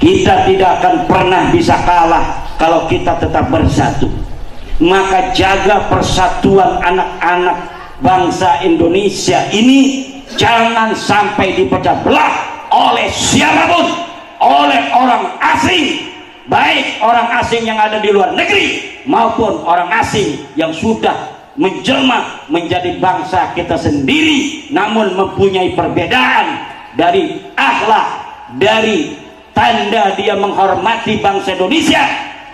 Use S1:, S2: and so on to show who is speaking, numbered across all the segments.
S1: Kita tidak akan pernah bisa kalah kalau kita tetap bersatu. Maka jaga persatuan anak-anak bangsa Indonesia ini, jangan sampai dipecah belah oleh siapapun, oleh orang asing, baik orang asing yang ada di luar negeri maupun orang asing yang sudah menjelma menjadi bangsa kita sendiri, namun mempunyai perbedaan dari akhlak, dari tanda dia menghormati bangsa Indonesia.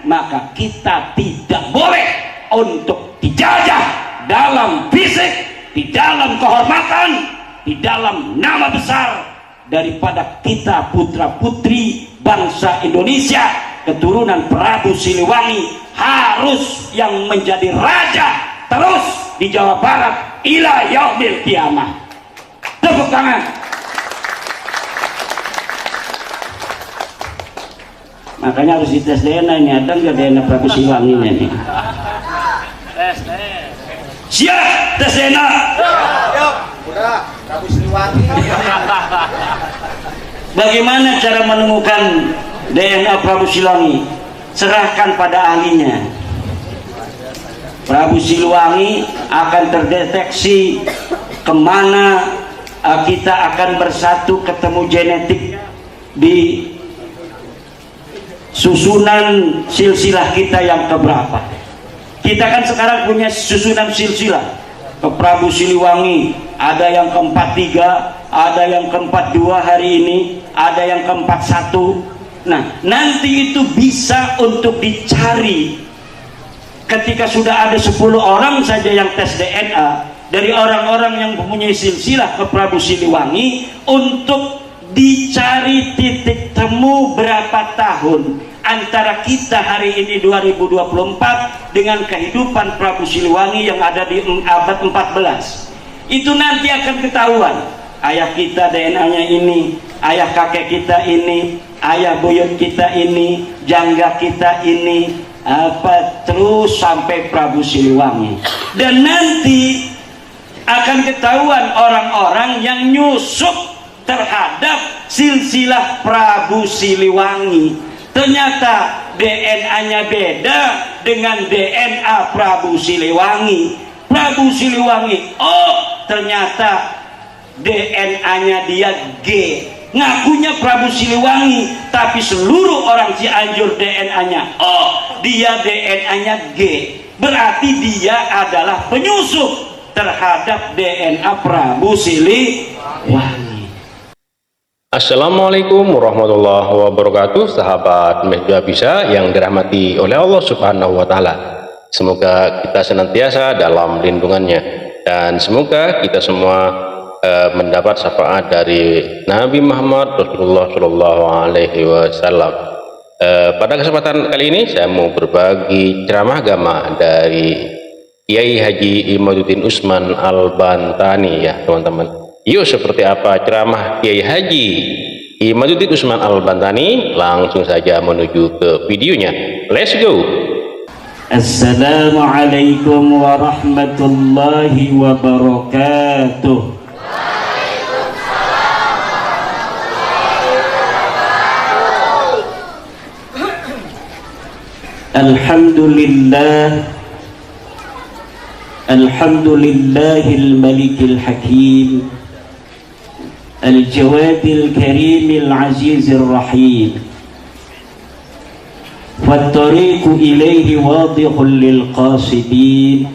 S1: Maka kita tidak boleh untuk dijajah dalam fisik, di dalam kehormatan, di dalam nama besar daripada kita putra putri bangsa Indonesia keturunan Prabu Siliwangi harus yang menjadi raja terus di Jawa Barat ila yaumil kiamah. Tepuk tangan. Makanya harus dites DNA ini, ada nggak DNA Prabu Siliwangi ini? Siap tes DNA.
S2: Udah, Prabu Siliwangi.
S1: Bagaimana cara menemukan DNA Prabu Siliwangi? Serahkan pada ahlinya. Prabu Siliwangi akan terdeteksi kemana kita akan bersatu, ketemu genetik di susunan silsilah kita yang keberapa. Kita kan sekarang punya susunan silsilah. Ke Prabu Siliwangi ada yang ke-43, ada yang ke-42 hari ini, ada yang ke-41. Nah, nanti itu bisa untuk dicari. Ketika sudah ada 10 orang saja yang tes DNA dari orang-orang yang mempunyai silsilah ke Prabu Siliwangi, untuk dicari titik temu berapa tahun antara kita hari ini 2024 dengan kehidupan Prabu Siliwangi yang ada di abad 14. Itu nanti akan ketahuan. Ayah kita DNA-nya ini, ayah kakek kita ini, ayah buyut kita ini, jangga kita ini, apa terus sampai Prabu Siliwangi. Dan nanti akan ketahuan orang-orang yang nyusup terhadap silsilah Prabu Siliwangi. Ternyata DNA-nya beda dengan DNA Prabu Siliwangi. Prabu Siliwangi, oh ternyata DNA-nya dia G. Ngakunya Prabu Siliwangi, tapi seluruh orang Cianjur DNA-nya oh, dia DNA-nya G. Berarti dia adalah penyusup terhadap DNA Prabu Siliwangi.
S3: Assalamualaikum warahmatullahi wabarakatuh, sahabat Media Bisa yang dirahmati oleh Allah Subhanahu wa Ta'ala. Semoga kita senantiasa dalam lindungannya, dan semoga kita semua mendapat syafaat dari Nabi Muhammad Rasulullah Shallallahu Alaihi Wasallam. Pada kesempatan kali ini saya mau berbagi ceramah agama dari Kiai Haji Imaduddin Usman Al-Bantani, ya teman-teman. Yuk, seperti apa ceramah Kiai Haji Imaduddin Usman Al-Bantani? Langsung saja menuju ke videonya. Let's go.
S1: Assalamualaikum warahmatullahi wabarakatuh. Alhamdulillah, alhamdulillahil malikil hakim, al-jawadil karimil azizir rahim, wat-tariqu ilayhi wadihun lil qasidin,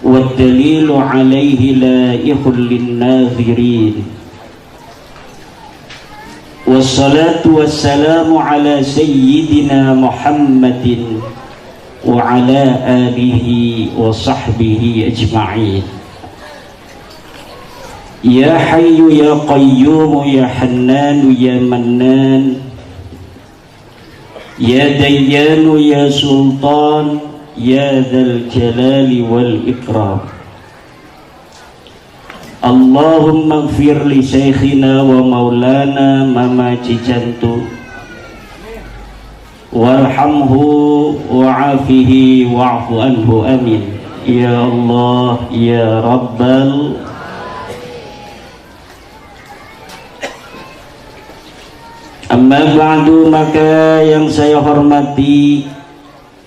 S1: wad-dalilu alayhi laihun lin nazirin. Wassalatu wassalamu ala sayyidina Muhammadin wa ala alihi wa sahbihi ajma'in. Ya Hayyu ya Qayyum ya Hannan ya Mannan, ya Dayyanu ya Sultan ya Dzal Jalali wal Ikram. Allahumma ighfir li syekhina wa maulana Mama Cicantu, warhamhu wa'afihi wa'fu anhu, amin ya Allah ya Rabbal. Amma ba'du, maka yang saya hormati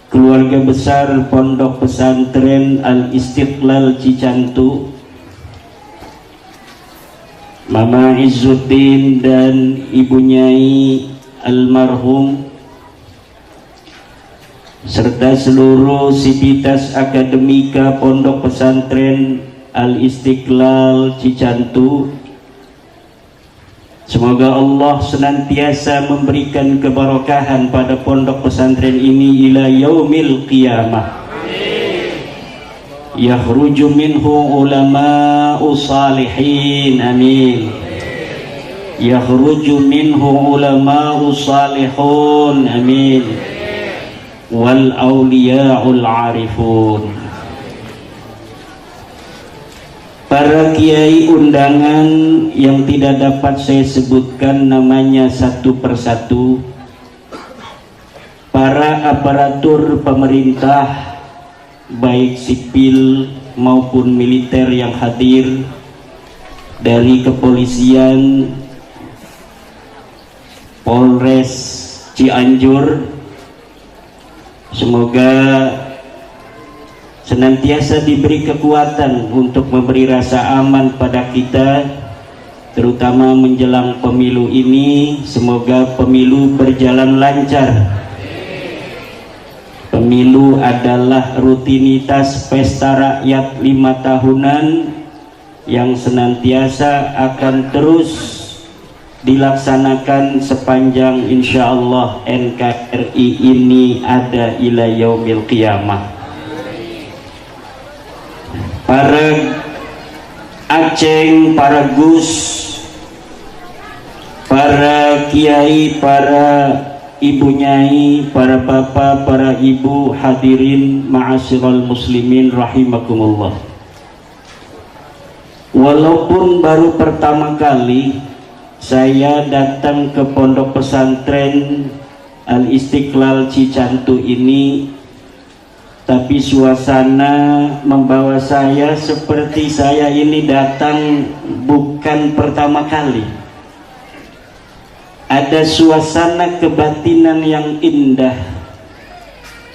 S1: keluarga besar Pondok Pesantren Al-Istiqlal Cicantu, Mama Izzuddin dan Ibu Nyai almarhum, serta seluruh sivitas akademika Pondok Pesantren Al-Istiqlal Cicantu. Semoga Allah senantiasa memberikan keberkahan pada pondok pesantren ini ila yaumil qiyamah. Yakhruju minhu ulama'u salihin, amin. Yakhruju minhu ulama'u salihun, amin. Wal awliya'ul arifun. Para kiai undangan yang tidak dapat saya sebutkan namanya satu persatu, para aparatur pemerintah baik sipil maupun militer yang hadir, dari kepolisian, Polres Cianjur, semoga senantiasa diberi kekuatan untuk memberi rasa aman pada kita, terutama menjelang pemilu ini. Semoga pemilu berjalan lancar. Pemilu adalah rutinitas pesta rakyat 5 tahunan yang senantiasa akan terus dilaksanakan sepanjang insyaallah NKRI ini ada ila yaumil qiyamah. Para aceng, para gus, para kiai, para ibu nyai, para bapak, para ibu, hadirin ma'asyiral muslimin rahimakumullah. Walaupun baru pertama kali saya datang ke pondok pesantren Al-Istiqlal Cicantu ini, tapi suasana membawa saya seperti saya ini datang bukan pertama kali. Ada suasana kebatinan yang indah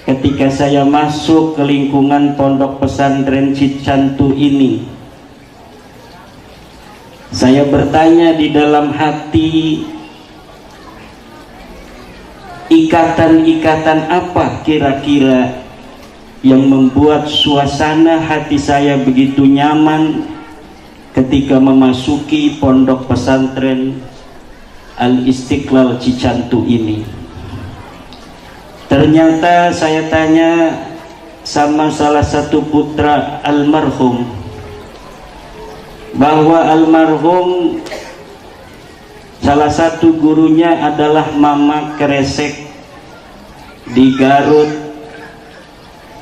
S1: ketika saya masuk ke lingkungan pondok pesantren Cicantu ini. Saya bertanya di dalam hati, ikatan-ikatan apa kira-kira yang membuat suasana hati saya begitu nyaman ketika memasuki pondok pesantren Al-Istiqlal Cicantu ini. Ternyata saya tanya sama salah satu putra almarhum, bahwa almarhum salah satu gurunya adalah Mama Kresek di Garut.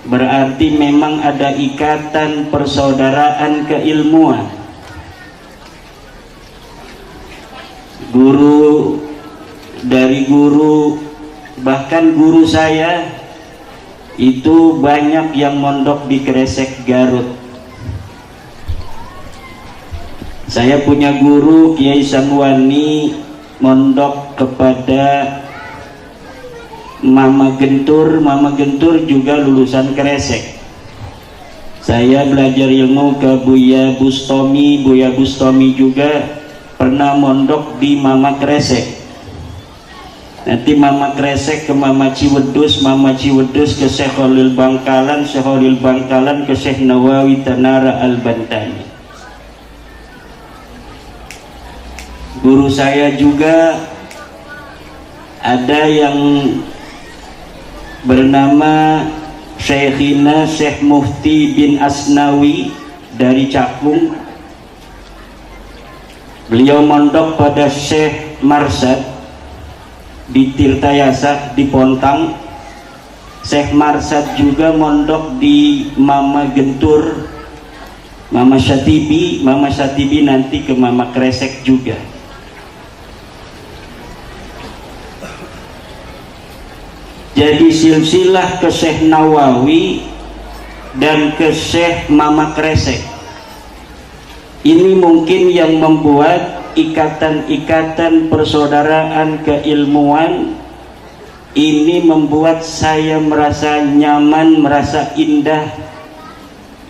S1: Berarti memang ada ikatan persaudaraan keilmuan. Guru dari guru, bahkan guru saya itu banyak yang mondok di Kresek Garut. Saya punya guru Kiai Samwani mondok kepada Mama Gentur. Mama Gentur juga lulusan Kresek. Saya belajar ilmu ke Buya Bustomi. Buya Bustomi juga pernah mondok di Mama Kresek. Nanti Mama Kresek ke Mama Ciwedus, Mama Ciwedus ke Syekh Khalil Bangkalan, Syekh Khalil Bangkalan ke Syekh Nawawi Tanara Al-Bantani. Guru saya juga ada yang bernama Syekhina Syekh Mufti bin Asnawi dari Cakung. Beliau mondok pada Syekh Marsad di Tirtayasa di Pontang. Syekh Marsad juga mondok di Mama Gentur, Mama Syatibi. Mama Syatibi nanti ke Mama Kresek juga. Jadi silsilah ke Syekh Nawawi dan ke Syekh Mama Kresek ini mungkin yang membuat ikatan-ikatan persaudaraan keilmuan ini membuat saya merasa nyaman, merasa indah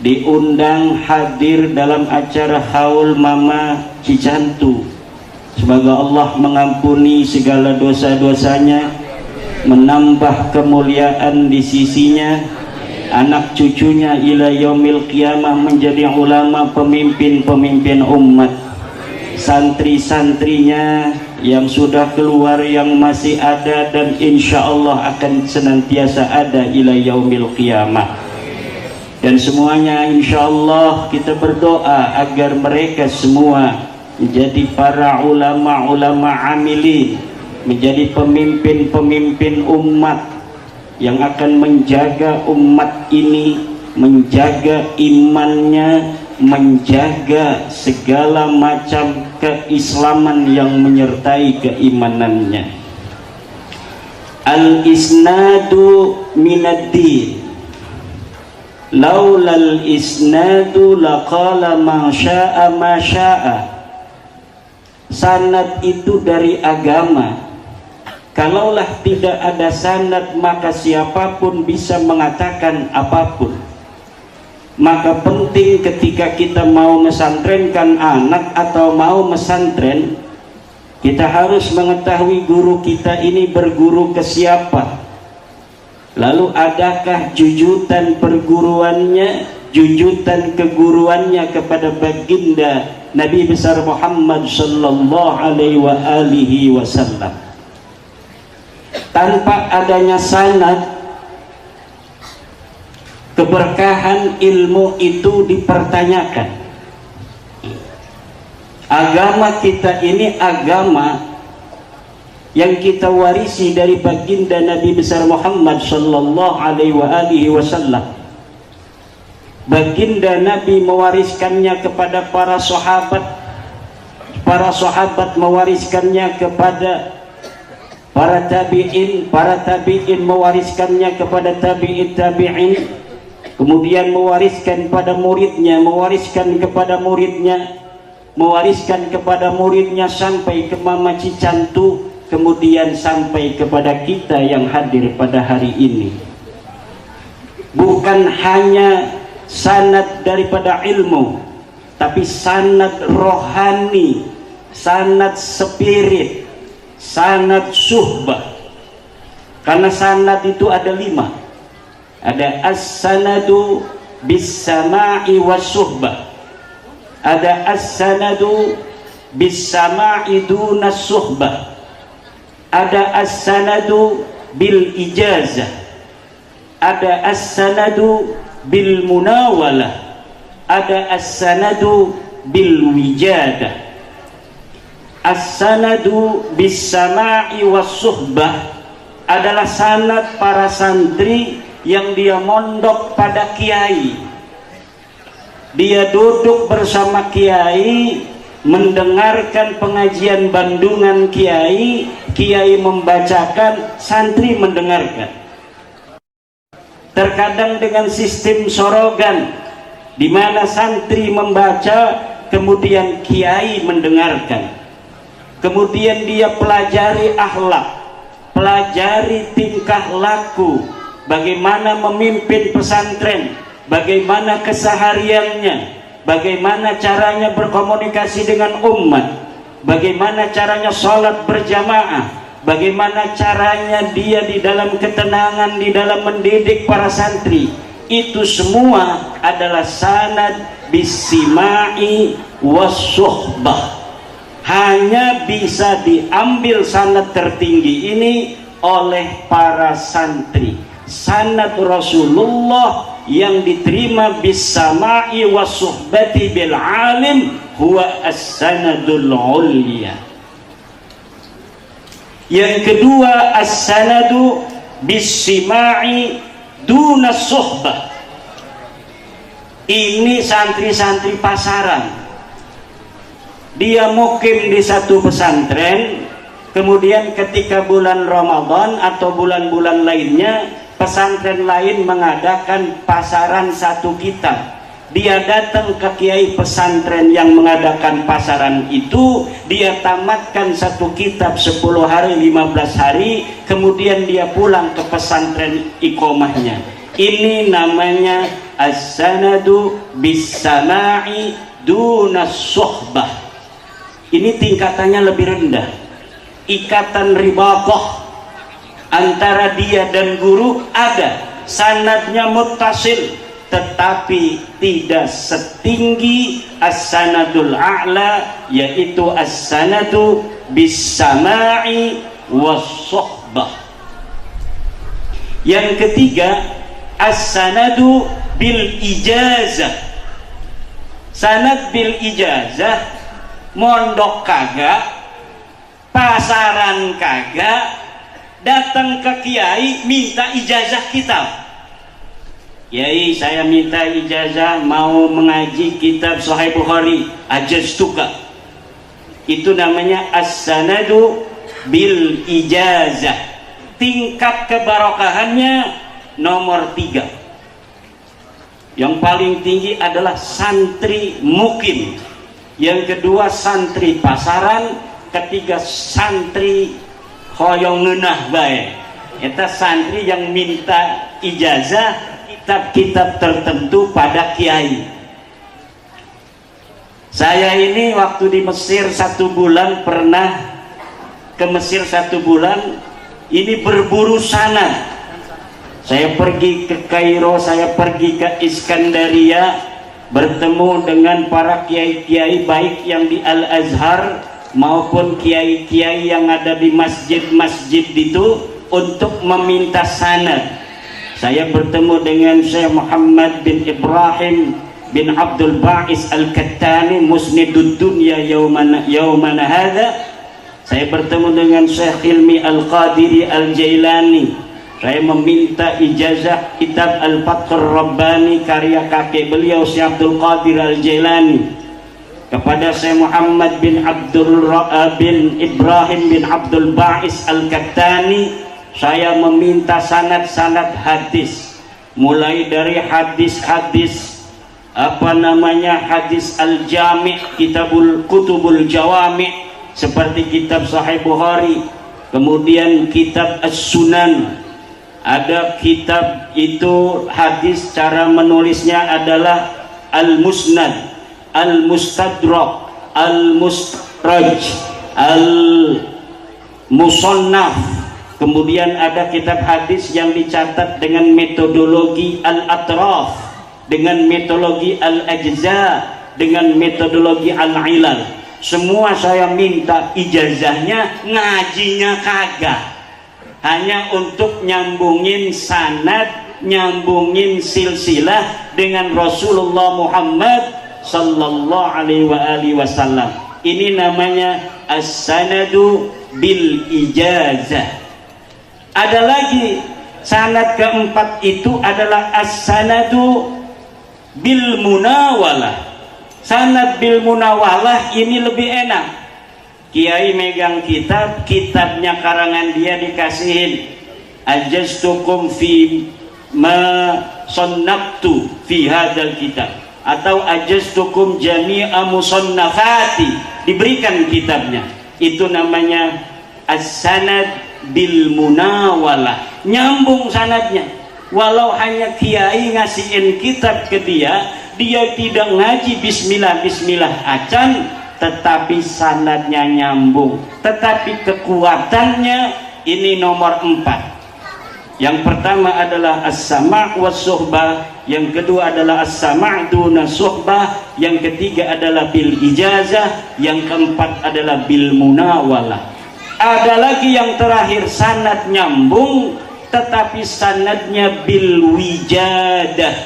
S1: diundang hadir dalam acara haul Mama Cicantu. Semoga Allah mengampuni segala dosa-dosanya, menambah kemuliaan di sisinya, anak cucunya ila yaumil qiyamah menjadi ulama, pemimpin-pemimpin umat, santri-santrinya yang sudah keluar, yang masih ada, dan insya Allah akan senantiasa ada ila yaumil qiyamah. Dan semuanya insya Allah kita berdoa agar mereka semua menjadi para ulama-ulama amilin, menjadi pemimpin-pemimpin umat yang akan menjaga umat ini, menjaga imannya, menjaga segala macam keislaman yang menyertai keimanannya. Al-isnadu minad-din, laulal isnadu laqala ma syaa ma syaa. Sanad itu dari agama. Kalaulah tidak ada sanad, maka siapapun bisa mengatakan apapun. Maka penting ketika kita mau mesantrenkan anak atau mau mesantren, kita harus mengetahui guru kita ini berguru ke siapa. Lalu adakah jujutan perguruannya, jujutan keguruannya kepada baginda Nabi besar Muhammad sallallahu alaihi wasallam. Tanpa adanya sanad, keberkahan ilmu itu dipertanyakan. Agama kita ini agama yang kita warisi dari baginda Nabi besar Muhammad sallallahu alaihi wasallam. Baginda Nabi mewariskannya kepada para sahabat mewariskannya kepada para tabi'in mewariskannya kepada tabi'in, kemudian mewariskan pada muridnya, mewariskan kepada muridnya sampai ke Mama Cicantu, kemudian sampai kepada kita yang hadir pada hari ini. Bukan hanya sanad daripada ilmu, tapi sanad rohani, sanad spirit, sanad suhbah. Karena sanad itu ada 5. Ada as-sanadu bis-sama'i was-suhbah, ada as-sanadu bis-sama'i dunas suhbah, ada as-sanadu bil ijazah, ada as-sanadu bil munawalah, ada as-sanadu bil wijadah. As-sanadu bis sama'i was suhbah adalah sanad para santri yang dia mondok pada kiai, dia duduk bersama kiai, mendengarkan pengajian bandungan kiai, kiai membacakan, santri mendengarkan. Terkadang dengan sistem sorogan, di mana santri membaca, kemudian kiai mendengarkan. Kemudian dia pelajari akhlak, pelajari tingkah laku, bagaimana memimpin pesantren, bagaimana kesehariannya, bagaimana caranya berkomunikasi dengan umat, bagaimana caranya sholat berjamaah, bagaimana caranya dia di dalam ketenangan, di dalam mendidik para santri. Itu semua adalah sanad bisimai was-suhbah. Hanya bisa diambil sanad tertinggi ini oleh para santri. Sanad Rasulullah yang diterima bisamai was-suhbati bil alim huwa as-sanadul ulya. Yang kedua, as-sanadu bisimai dunas suhbah. Ini santri-santri pasaran, dia mukim di satu pesantren, kemudian ketika bulan Ramadan atau bulan-bulan lainnya, pesantren lain mengadakan pasaran satu kitab. dia datang ke kiai pesantren yang mengadakan pasaran itu, dia tamatkan satu kitab 10 hari 15 hari, kemudian dia pulang ke pesantren iqomahnya. Ini namanya as-sanadu bis-sama'i dunas suhbah. Ini tingkatannya lebih rendah. Ikatan ribaqah antara dia dan guru ada, sanadnya muttasil, tetapi tidak setinggi as-sanadul a'la, yaitu as-sanadu bis-sama'i was-suhbah. Yang ketiga, as-sanadu bil ijazah. Sanad bil ijazah, mondok kagak, pasaran kagak, datang ke kiai minta ijazah kitab. Kiai, saya minta ijazah mau mengaji kitab Sahih Bukhari, ajaztuka. Itu namanya as-sanadu bil ijazah. Tingkat kebarokahannya nomor 3. Yang paling tinggi adalah santri mukim, yang kedua santri pasaran, ketiga santri hoyong ngeunah bae. Eta santri yang minta ijazah kitab-kitab tertentu pada kiai. Saya ini waktu di Mesir 1 bulan, pernah ke Mesir 1 bulan, ini berburu sanad. Saya pergi ke Kairo, saya pergi ke Iskandaria, bertemu dengan para kiai-kiai baik yang di Al-Azhar maupun kiai-kiai yang ada di masjid-masjid itu untuk meminta sanad. Saya bertemu dengan Syekh Muhammad bin Ibrahim bin Abdul Ba'is Al-Kattani, musnidud dunya yaumana hadha. Saya bertemu dengan Syekh Hilmi Al-Qadiri Al-Jailani. Saya meminta ijazah kitab Al-Fathur Rabbani karya kakek beliau Syekh Abdul Qadir Al-Jailani. Kepada Syekh Muhammad bin Ibrahim bin Abdul Ba'is Al-Kattani, saya meminta sanad-sanad hadis, mulai dari hadis-hadis hadis Al-Jami', kitabul kutubul jawami' seperti kitab Sahih Bukhari, kemudian kitab As-Sunan. Ada kitab itu hadis, cara menulisnya adalah Al-Musnad, Al-Mustadrak, Al-Mustraj, Al-Musannaf. Kemudian ada kitab hadis yang dicatat dengan metodologi Al-Atraf, dengan metodologi Al-Ajza, dengan metodologi Al-Ilal. Semua saya minta ijazahnya, ngajinya kagak. Hanya untuk nyambungin sanad, nyambungin silsilah dengan Rasulullah Muhammad sallallahu alaihi wasallam. Ini namanya as-sanadu bil ijazah. Ada lagi sanad keempat, itu adalah as-sanadu bil munawalah. Sanad bil munawalah ini lebih enak. Kiai megang kitab, kitabnya karangan dia dikasihin, ajaztukum fi ma sannaftu fi hadzal kitab, atau ajaztukum jami'a musannafati, diberikan kitabnya. Itu namanya as-sanad bil munawalah, nyambung sanadnya. Walau hanya kiai ngasihin kitab ke dia tidak ngaji bismillah acan, tetapi sanadnya nyambung, tetapi kekuatannya ini nomor 4. Yang pertama adalah as-sama' was-suhbah, yang kedua adalah as-sama' duna suhbah, yang ketiga adalah bil ijazah, yang keempat adalah bil munawalah. Ada lagi yang terakhir, sanad nyambung tetapi sanadnya bil wijadah,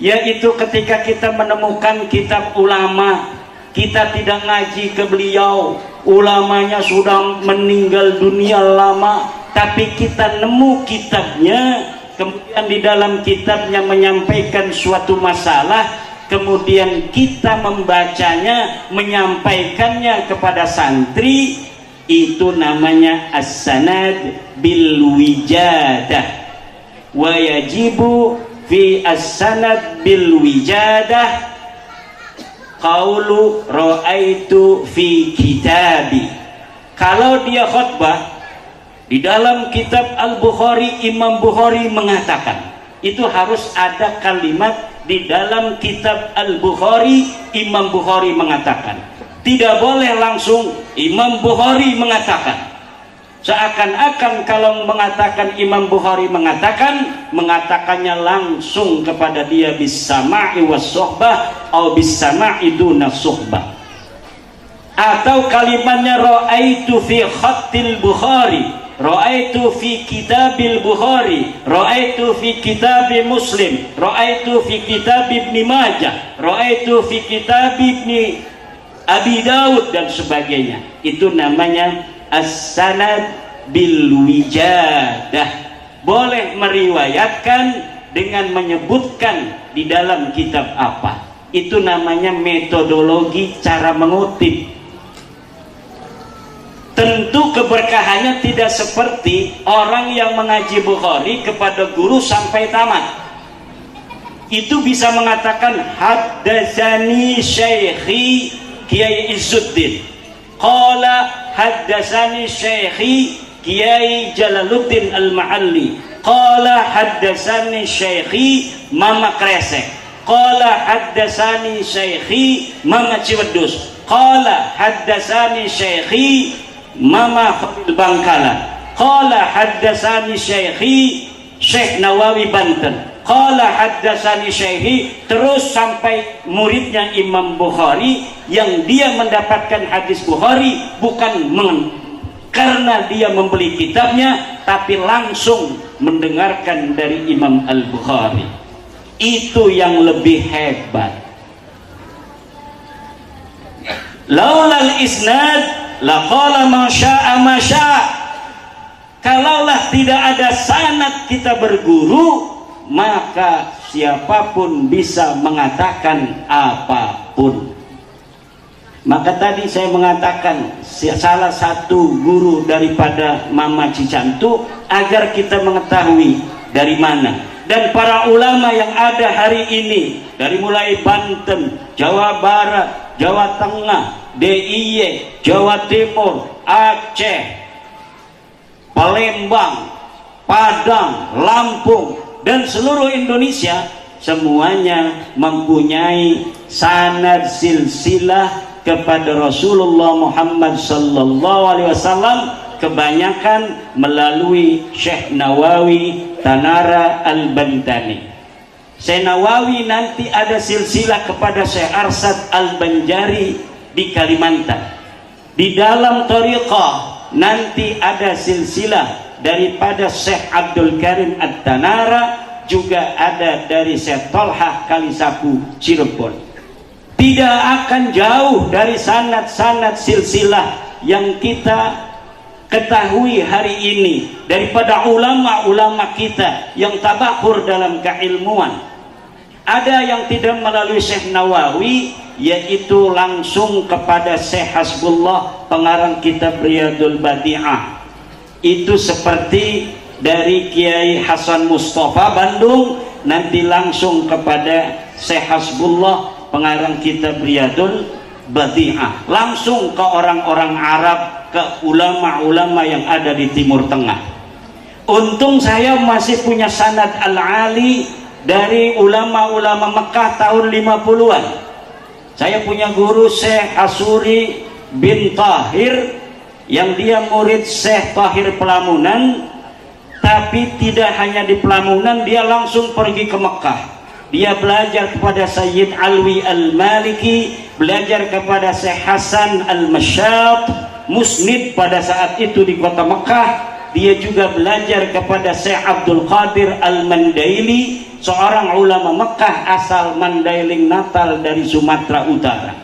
S1: yaitu ketika kita menemukan kitab ulama, kita tidak ngaji ke beliau, ulamanya sudah meninggal dunia lama, tapi kita nemu kitabnya, kemudian di dalam kitabnya menyampaikan suatu masalah, kemudian kita membacanya, menyampaikannya kepada santri, itu namanya as-sanad bil wijadah. Wa yajibu fi as-sanad bil wijadah qaulu ra'aitu fi kitabi. Kalau dia khutbah di dalam kitab Al-Bukhari, Imam Bukhari mengatakan, itu harus ada kalimat di dalam kitab Al-Bukhari, Imam Bukhari mengatakan. Tidak boleh langsung Imam Bukhari mengatakan. Seakan-akan kalau mengatakan Imam Bukhari mengatakan, mengatakannya langsung kepada dia bis-sama'i was-suhbah atau bis-sama'i duna suhbah. Atau kalimatnya ra'aitu fi khattil Bukhari, ra'aitu fi kitabil Bukhari, ra'aitu fi kitab Muslim, ra'aitu fi kitab Ibnu Majah, ra'aitu fi kitab Ibnu Abi Daud dan sebagainya. Itu namanya as-sanad bil wijadah. Boleh meriwayatkan dengan menyebutkan di dalam kitab apa. Itu namanya metodologi cara mengutip. Tentu keberkahannya tidak seperti orang yang mengaji Bukhari kepada guru sampai tamat. Itu bisa mengatakan haddatsani syaikhi Kiai Izzuddin, qala haddatsani syaikhi Kiai Jalaluddin Al-Ma'alli, qala haddatsani syaikhi Mama Kresek, qala haddatsani syaikhi Mama Ciwedus, qala haddatsani syaikhi Mama Khalil Bangkala, qala haddatsani syaikhi Syekh Nawawi Banten, qala haddatsani syaikhi, terus sampai muridnya Imam Bukhari yang dia mendapatkan hadis Bukhari bukan karena dia membeli kitabnya, tapi langsung mendengarkan dari Imam Al-Bukhari. Itu yang lebih hebat. Laulal isnad laqala ma syaa ma syaa. Kalaulah tidak ada sanad kita berguru, maka siapapun bisa mengatakan apapun. Maka tadi saya mengatakan salah satu guru daripada Mama Cicantu agar kita mengetahui dari mana. Dan para ulama yang ada hari ini dari mulai Banten, Jawa Barat, Jawa Tengah, DIY, Jawa Timur, Aceh, Palembang, Padang, Lampung, dan seluruh Indonesia, semuanya mempunyai sanad silsilah kepada Rasulullah Muhammad sallallahu alaihi wasallam, kebanyakan melalui Syekh Nawawi Tanara Al-Bantani. Syekh Nawawi nanti ada silsilah kepada Syekh Arsad Al-Banjari di Kalimantan. Di dalam thariqah nanti ada silsilah daripada Syekh Abdul Karim At-Tanara, juga ada dari Syekh Tolhah Kalisapu Cirebon. Tidak akan jauh dari sanad-sanad silsilah yang kita ketahui hari ini daripada ulama-ulama kita yang tabakur dalam keilmuan. Ada yang tidak melalui Syekh Nawawi, yaitu langsung kepada Syekh Hasbullah pengarang kitab Riyadul Badi'ah. Itu seperti dari Kiai Hasan Mustafa Bandung, nanti langsung kepada Syekh Hasbullah pengarang kitab Riyadul Badi'ah, langsung ke orang-orang Arab, ke ulama-ulama yang ada di Timur Tengah. Untung saya masih punya sanad al-ali dari ulama-ulama Mekah tahun 50-an. Saya punya guru Syekh Asuri bin Tahir yang dia murid Syekh Tahir Pelamunan, tapi tidak hanya di Pelamunan, dia langsung pergi ke Mekah. Dia belajar kepada Sayyid Alwi Al-Maliki, belajar kepada Syekh Hasan Al-Masyat, musnid pada saat itu di kota Mekah. Dia juga belajar kepada Syekh Abdul Qadir Al-Mandaili, seorang ulama Mekah asal Mandailing Natal dari Sumatera Utara.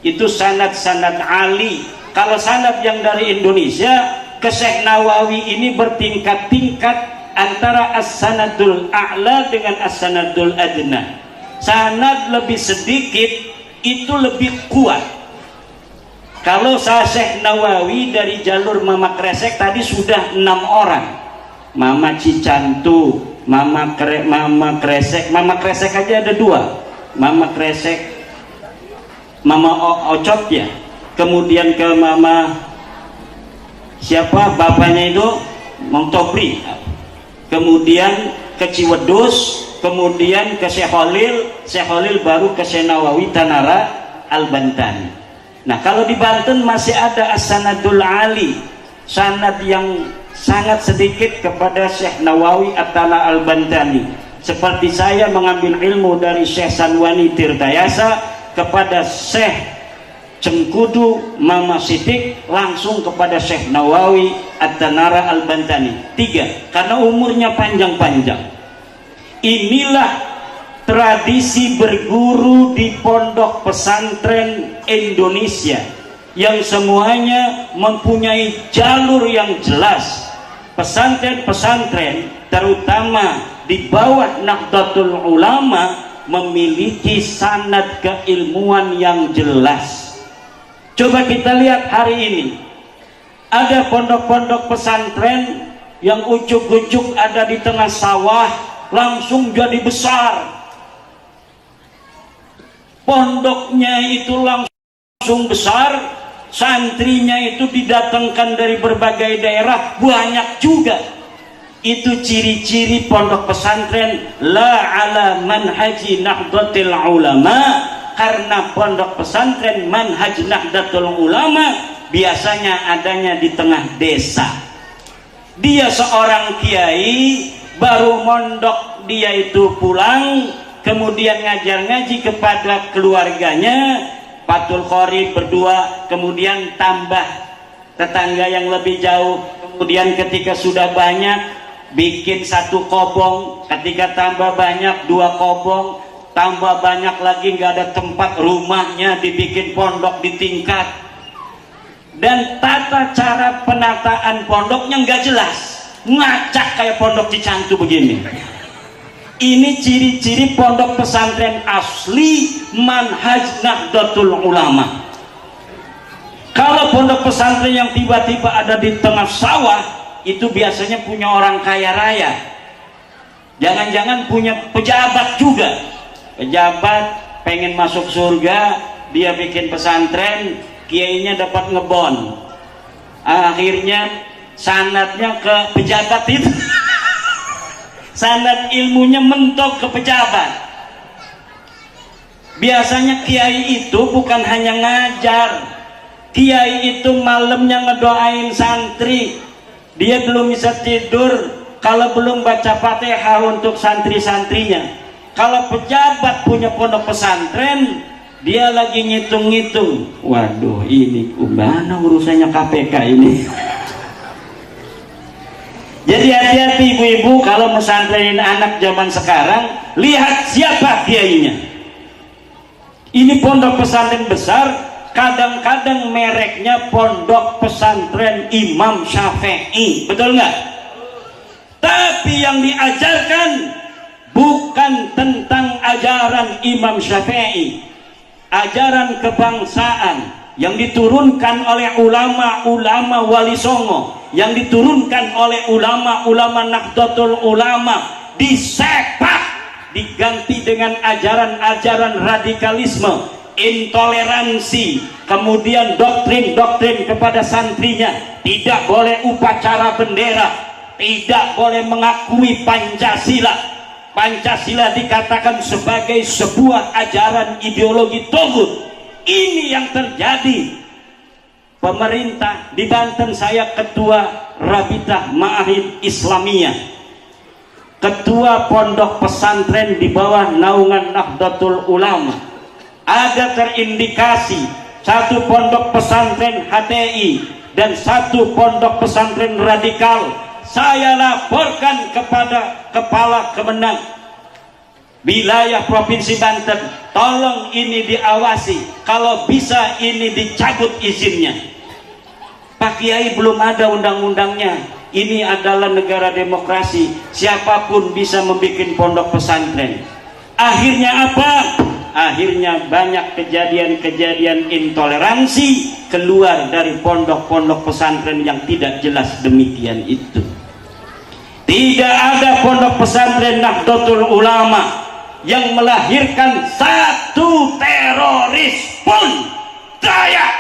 S1: Itu sanad-sanad ali. Kalau sanad yang dari Indonesia ke Syekh Nawawi ini bertingkat-tingkat antara as-sanadul a'la dengan as-sanadul adna. Sanad lebih sedikit itu lebih kuat. Kalau saya Syekh Nawawi dari jalur Mama Kresek tadi sudah 6 orang. Mama Cicantu, Mama Kresek aja ada 2, Mama Kresek, Mama Ocot ya, kemudian ke Mama siapa bapaknya itu Mang Topri, kemudian ke Ciwedus, kemudian ke Syekh Khalil baru ke Syekh Nawawi Tanara Al-Bantani. Nah kalau di Banten masih ada as-sanadul ali, sanad yang sangat sedikit kepada Syekh Nawawi At-Tana Al-Bantani. Seperti saya mengambil ilmu dari Syekh Sanwani Tirtayasa kepada Syekh Cengkudu Mama Sidik, langsung kepada Syekh Nawawi At-Tanara Al-Bantani. 3, karena umurnya panjang-panjang. Inilah tradisi berguru di pondok pesantren Indonesia yang semuanya mempunyai jalur yang jelas. Pesantren-pesantren terutama di bawah Nahdlatul Ulama memiliki sanad keilmuan yang jelas. Coba kita lihat hari ini, ada pondok-pondok pesantren yang ujuk-ujuk ada di tengah sawah langsung jadi besar. Pondoknya itu langsung besar, santrinya itu didatangkan dari berbagai daerah, banyak juga. Itu ciri-ciri pondok pesantren la ala manhaji Nahdlatul Ulama, karena pondok pesantren manhaj Nahdlatul Ulama biasanya adanya di tengah desa. Dia seorang kiai, baru mondok dia itu pulang, kemudian ngajar ngaji kepada keluarganya, Fathul Qorib berdua, kemudian tambah tetangga yang lebih jauh, kemudian ketika sudah banyak bikin 1 kobong, ketika tambah banyak 2 kobong, tambah banyak lagi nggak ada tempat, rumahnya dibikin pondok di tingkat, dan tata cara penataan pondoknya nggak jelas, ngacak kayak pondok Cicantu begini. Ini ciri-ciri pondok pesantren asli manhaj Nahdlatul Ulama. Kalau pondok pesantren yang tiba-tiba ada di tengah sawah, itu biasanya punya orang kaya raya, jangan-jangan punya pejabat juga. Pejabat pengen masuk surga, dia bikin pesantren, kiainya dapat ngebon, akhirnya sanadnya ke pejabat itu sanad ilmunya mentok ke pejabat. Biasanya kiai itu bukan hanya ngajar, kiai itu malamnya ngedoain santri. Dia belum bisa tidur kalau belum baca Fatihah untuk santri-santrinya. Kalau pejabat punya pondok pesantren, dia lagi ngitung-ngitung, waduh ini mana urusannya KPK ini. Jadi hati-hati ibu-ibu kalau mesantrenin anak zaman sekarang, lihat siapa kiainya. Ini pondok pesantren besar, kadang-kadang mereknya pondok pesantren Imam Syafi'i, betul nggak? Tapi yang diajarkan bukan tentang ajaran Imam Syafi'i, ajaran kebangsaan yang diturunkan oleh ulama-ulama Wali Songo, yang diturunkan oleh ulama-ulama Nahdlatul Ulama, disepak, diganti dengan ajaran-ajaran radikalisme, intoleransi, kemudian doktrin-doktrin kepada santrinya, tidak boleh upacara bendera, tidak boleh mengakui Pancasila. Pancasila dikatakan sebagai sebuah ajaran ideologi togut. Ini yang terjadi. Pemerintah di Banten, saya ketua Rabitah Ma'ahid Islamiyah, ketua pondok pesantren di bawah naungan Nahdlatul Ulama. Ada terindikasi 1 pondok pesantren HTI dan 1 pondok pesantren radikal, saya laporkan kepada Kepala Kemenang wilayah Provinsi Banten, tolong ini diawasi, kalau bisa ini dicabut izinnya. Pak Kiai, belum ada undang-undangnya, ini adalah negara demokrasi, siapapun bisa membuat pondok pesantren. Akhirnya apa? Akhirnya banyak kejadian-kejadian intoleransi keluar dari pondok-pondok pesantren yang tidak jelas demikian itu. Tidak ada pondok pesantren Nahdlatul Ulama yang melahirkan satu teroris pun. Tidak.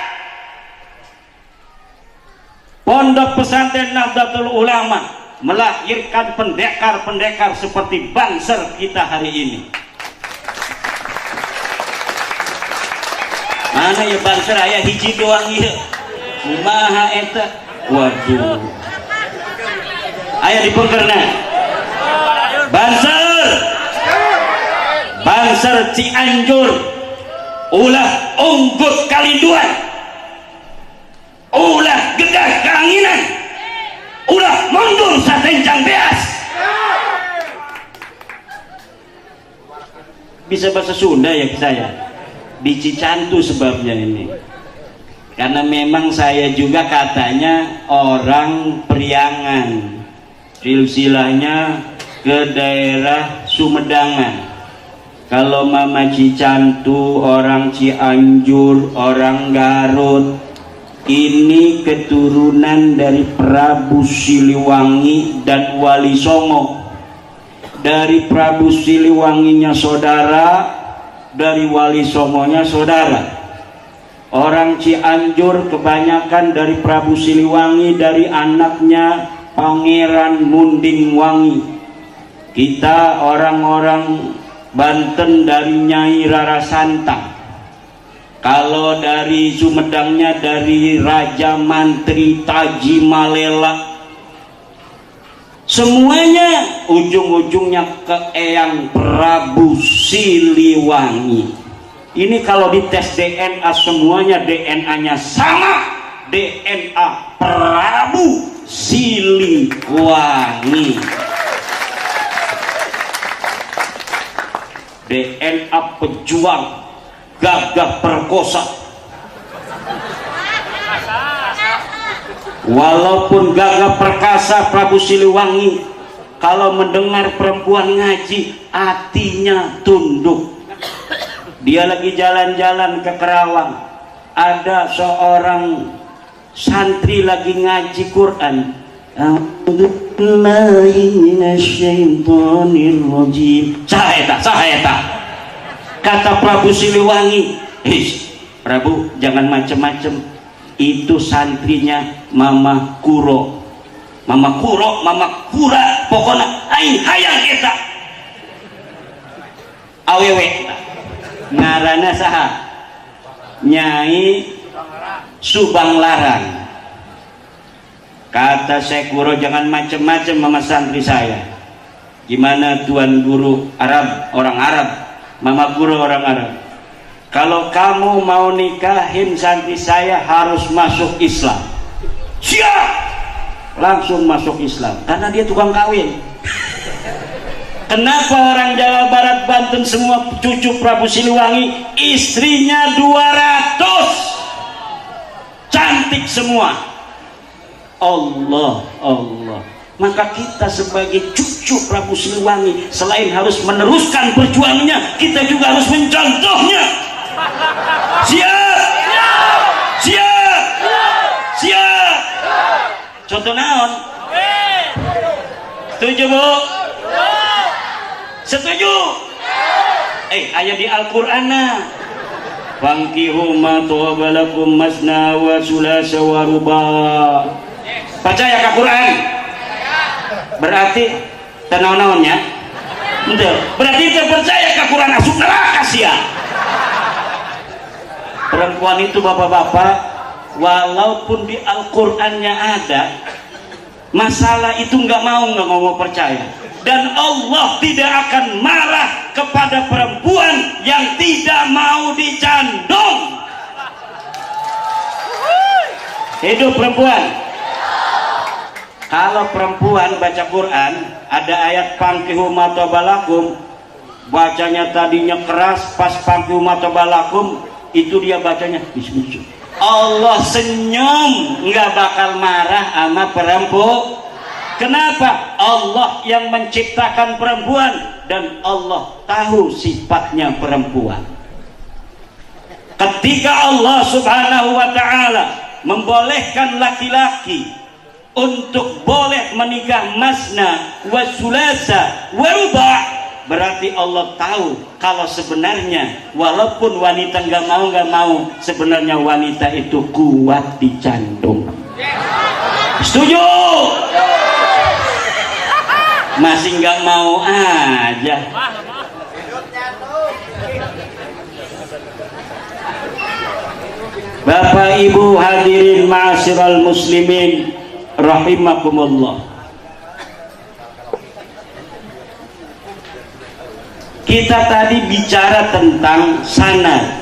S1: Pondok pesantren Nahdlatul Ulama melahirkan pendekar-pendekar seperti Banser kita hari ini. Mana ya Banser aya hiji doang ieu. Kumaha eta? Waduh. Aya dipungkerna. Banser Cianjur, ulah unggut kalinduan, ulah gedah keanginan, ulah mundur satencang beas. Bisa bahasa Sunda ya saya, di Cicantu sebabnya ini, karena memang saya juga katanya orang Priangan, silsilahnya ke daerah Sumedangan. Kalau Mama Cicantu orang Cianjur, orang Garut, ini keturunan dari Prabu Siliwangi dan Wali Songo. Dari Prabu Siliwanginya saudara, dari Wali Songonya saudara. Orang Cianjur kebanyakan dari Prabu Siliwangi, dari anaknya Pangeran Munding Wangi. Kita orang-orang Banten dari Nyai Rara Santang. Kalau dari Sumedangnya dari Raja Mantri Taji Malela. Semuanya ujung-ujungnya ke Eyang Prabu Siliwangi. Ini kalau dites DNA semuanya DNA-nya sama, DNA Prabu Siliwangi. DNA pejuang, gagah perkosa. Walaupun gagah perkasa Prabu Siliwangi, kalau mendengar perempuan ngaji hatinya tunduk. Dia lagi jalan-jalan ke Kerawang, ada seorang santri lagi ngaji Quran. Saheta kata Prabu Siliwangi, Prabu jangan macem-macem, itu santrinya Mama Kuro, Mama Kura, pokoknya aing hayang eta awewe ngarana saha Nyai Subang Larang. Kata Syekh Guru, jangan macem-macem sama santri saya. Gimana Tuan Guru Arab, orang Arab, Mama Guru orang Arab. Kalau kamu mau nikahin santri saya harus masuk Islam. Siap! Langsung masuk Islam, karena dia tukang kawin. Kenapa orang Jawa Barat, Banten semua cucu Prabu Siliwangi istrinya 200, cantik semua. Allah. Maka kita sebagai cucu Prabu Siliwangi selain harus meneruskan perjuangannya, kita juga harus mencontohnya. Siap. Contoh naon? Setuju Bu? Setuju? Ayat di Al-Qur'an nah. Fankihu ma tawaba lakum masna wa sulasa wa ruba'. Percaya ke Quran? Berarti tenaon-naonnya? Berarti dia percaya ke Quran asup neraka sia. Perempuan itu bapak-bapak, walaupun di Al-Qur'annya ada, masalah itu nggak mau percaya. Dan Allah tidak akan marah kepada perempuan yang tidak mau dicandong. Hidup perempuan. Kalau perempuan baca Quran, ada ayat fankihu ma tabalakum, bacanya tadinya keras, pas fankihu ma tabalakum itu dia bacanya bismillah. Allah senyum, nggak bakal marah sama perempuan. Kenapa? Allah yang menciptakan perempuan dan Allah tahu sifatnya perempuan. Ketika Allah Subhanahu wa ta'ala membolehkan laki-laki untuk boleh menikah masna wa sulasa wa ruba', berarti Allah tahu kalau sebenarnya walaupun wanita nggak mau, sebenarnya wanita itu kuat di jantung. Setuju? Masih nggak mau aja. Bapak Ibu hadirin ma'asyiral muslimin rahimakumullah. Kita tadi bicara tentang sanad.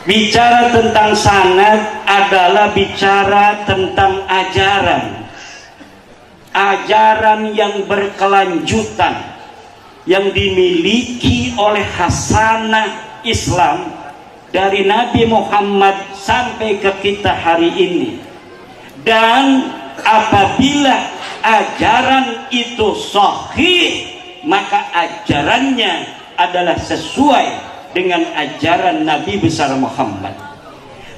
S1: Bicara tentang sanad adalah bicara tentang ajaran. Ajaran yang berkelanjutan yang dimiliki oleh hasanah Islam dari Nabi Muhammad sampai ke kita hari ini. Dan apabila ajaran itu sahih, maka ajarannya adalah sesuai dengan ajaran Nabi besar Muhammad.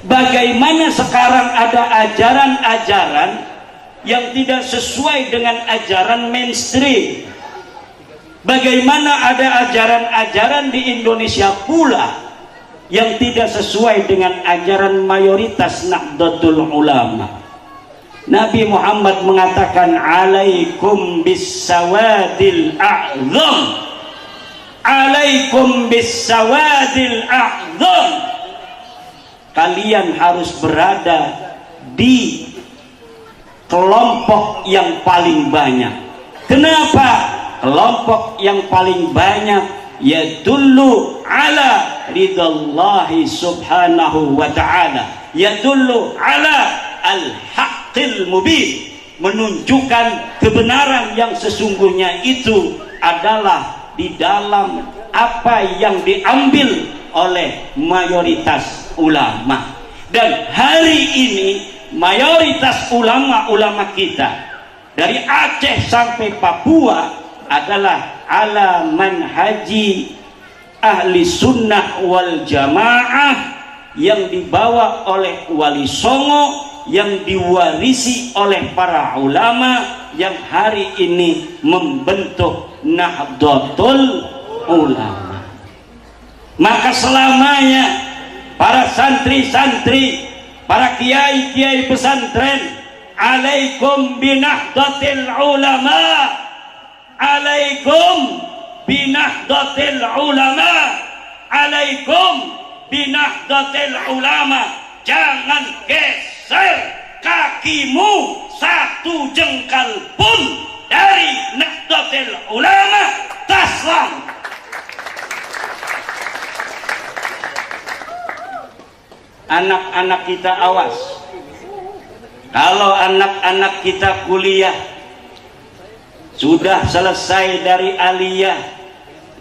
S1: Bagaimana sekarang ada ajaran-ajaran yang tidak sesuai dengan ajaran mainstream? Bagaimana ada ajaran-ajaran di Indonesia pula yang tidak sesuai dengan ajaran mayoritas Nahdlatul Ulama? Nabi Muhammad mengatakan, alaikum bis-sawadil a'zam, alaikum bis-sawadil a'zam, kalian harus berada di kelompok yang paling banyak. Kenapa? Kelompok yang paling banyak yadullu ala ridallahi subhanahu wa ta'ala, yadullu ala al-haqqil mubin, menunjukkan kebenaran yang sesungguhnya itu adalah di dalam apa yang diambil oleh mayoritas ulama. Dan hari ini mayoritas ulama-ulama kita dari Aceh sampai Papua adalah ala manhaji ahli sunnah wal jamaah yang dibawa oleh Wali Songo, yang diwarisi oleh para ulama yang hari ini membentuk Nahdlatul Ulama. Maka selamanya para santri-santri, para kiai-kiai pesantren, alaikum binahdlatil ulama, alaikum binahdlatil ulama, alaikum binahdlatil ulama. Jangan geser kakimu satu jengkal pun dari Nahdlatul Ulama. Taslam. Anak-anak kita awas. Kalau anak-anak kita kuliah, sudah selesai dari aliyah,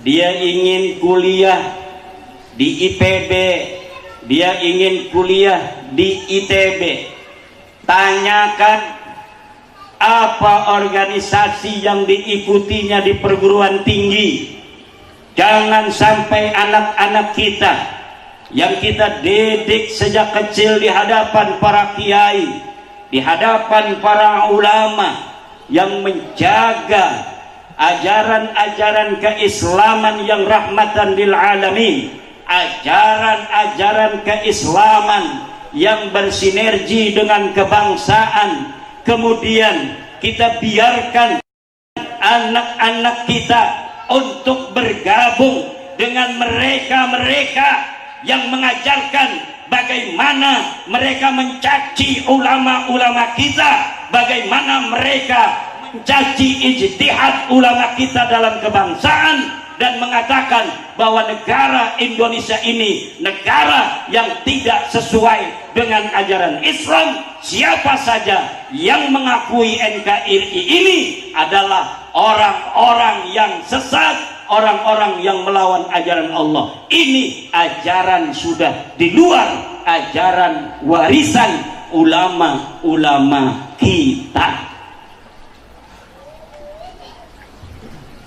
S1: dia ingin kuliah di IPB, dia ingin kuliah di ITB, tanyakan apa organisasi yang diikutinya di perguruan tinggi. Jangan sampai anak-anak kita yang kita didik sejak kecil di hadapan para kiai, di hadapan para ulama yang menjaga ajaran-ajaran keislaman yang rahmatan lil alamin, ajaran-ajaran keislaman yang bersinergi dengan kebangsaan, kemudian kita biarkan anak-anak kita untuk bergabung dengan mereka-mereka yang mengajarkan bagaimana mereka mencaci ulama-ulama kita, bagaimana mereka mencaci ijtihad ulama kita dalam kebangsaan, dan mengatakan bahwa negara Indonesia ini negara yang tidak sesuai dengan ajaran Islam. Siapa saja yang mengakui NKRI ini adalah orang-orang yang sesat, orang-orang yang melawan ajaran Allah. Ini ajaran sudah di luar ajaran warisan ulama-ulama kita.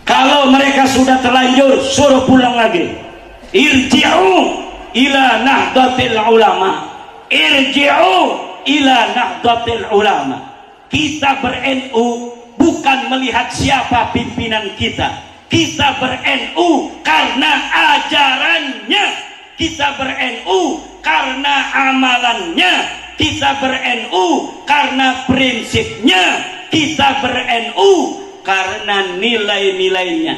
S1: Kalau mereka sudah terlanjur, suruh pulang lagi. Irji'u ila nahdlatil ulama, irji'u ila Nahdlatul Ulama. Kita ber-NU bukan melihat siapa pimpinan kita. Kita ber-NU karena ajarannya. Kita ber-NU karena amalannya. Kita ber-NU karena prinsipnya. Kita ber-NU karena nilai-nilainya.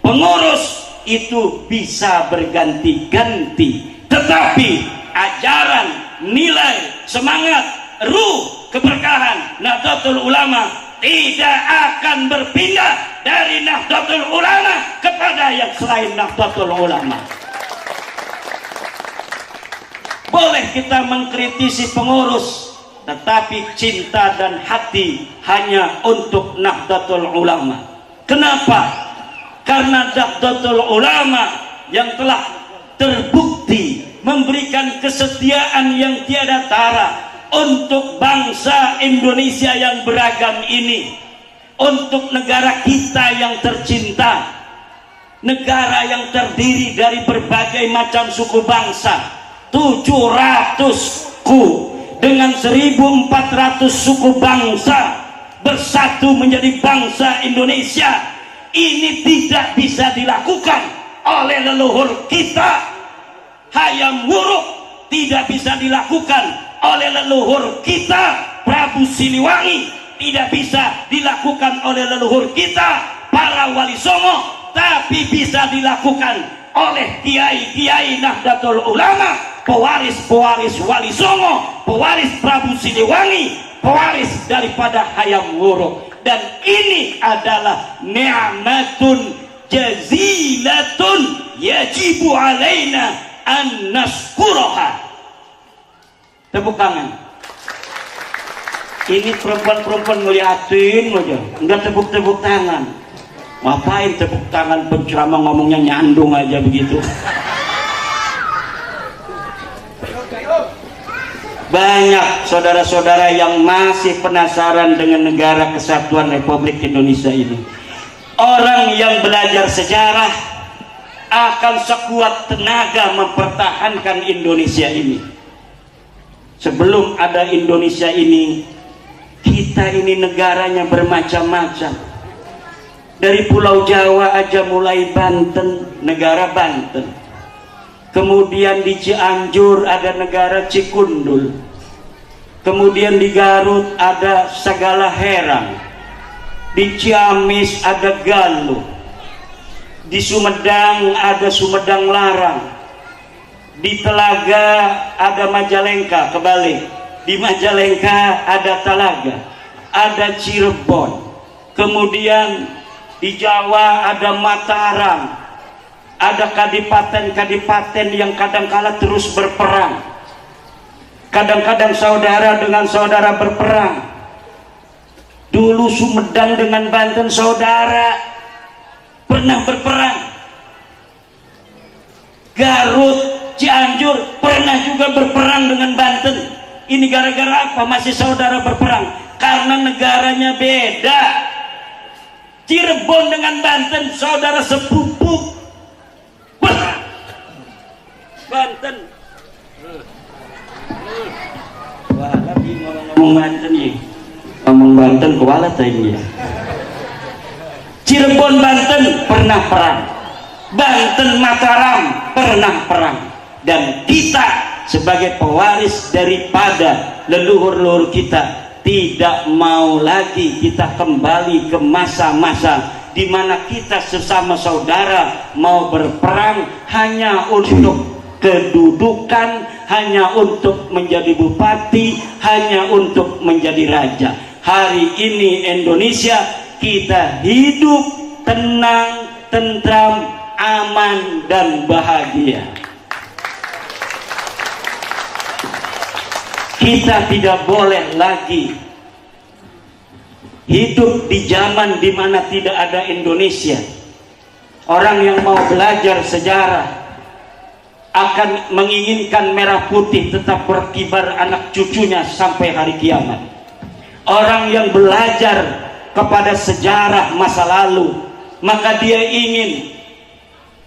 S1: Pengurus itu bisa berganti-ganti, tetapi ajaran, nilai, semangat, ruh, keberkahan Nahdlatul Ulama tidak akan berpindah dari Nahdlatul Ulama kepada yang selain Nahdlatul Ulama. Boleh kita mengkritisi pengurus, tetapi cinta dan hati hanya untuk Nahdlatul Ulama. Kenapa? Karena Nahdlatul Ulama yang telah terbukti memberikan kesetiaan yang tiada tara untuk bangsa Indonesia yang beragam ini, untuk negara kita yang tercinta, negara yang terdiri dari berbagai macam suku bangsa, 700 dengan 1.400 suku bangsa bersatu menjadi bangsa Indonesia. Ini tidak bisa dilakukan oleh leluhur kita. Hayam Wuruk tidak bisa dilakukan oleh leluhur kita. Prabu Siliwangi tidak bisa dilakukan oleh leluhur kita, para wali songo, tapi bisa dilakukan oleh kiai-kiai Nahdlatul Ulama, pewaris-pewaris wali songo, pewaris Prabu Siliwangi, pewaris daripada Hayam Wuruk. Dan ini adalah ni'matun jazilatun yajibu alaina an naskuraha. Tepuk tangan. Ini perempuan-perempuan ngeliatin aja, enggak tepuk-tepuk tangan. Ngapain tepuk tangan, penceramah ngomongnya nyandung aja begitu. Banyak saudara-saudara yang masih penasaran dengan negara kesatuan Republik Indonesia ini. Orang yang belajar sejarah akan sekuat tenaga mempertahankan Indonesia ini. Sebelum ada Indonesia ini, kita ini negaranya bermacam-macam. Dari Pulau Jawa aja mulai Banten, negara Banten. Kemudian di Cianjur ada negara Cikundul. Kemudian di Garut ada Sagala Herang. Di Ciamis ada Galuh. Di Sumedang ada Sumedang Larang. Di Telaga ada Majalengka, kebalik. Di Majalengka ada Talaga. Ada Cirebon. Kemudian di Jawa ada Mataram. Ada kadipaten-kadipaten yang kadang-kala terus berperang. Kadang-kadang saudara dengan saudara berperang. Dulu Sumedang dengan Banten saudara pernah berperang. Garut, Cianjur pernah juga berperang dengan Banten. Ini gara-gara apa masih saudara berperang? Karena negaranya beda. Cirebon dengan Banten saudara sepupu. Banten. Wah, lagi ngomong Banten ya. Ngomong Banten kualat aja. Cirebon Banten pernah perang. Banten Mataram pernah perang. Dan kita sebagai pewaris daripada leluhur-leluhur kita tidak mau lagi kita kembali ke masa-masa di mana kita sesama saudara mau berperang hanya untuk kedudukan, hanya untuk menjadi bupati, hanya untuk menjadi raja. Hari ini Indonesia kita hidup tenang, tentram, aman dan bahagia. Kita tidak boleh lagi hidup di zaman di mana tidak ada Indonesia. Orang yang mau belajar sejarah akan menginginkan merah putih tetap berkibar anak cucunya sampai hari kiamat. Orang yang belajar kepada sejarah masa lalu, maka dia ingin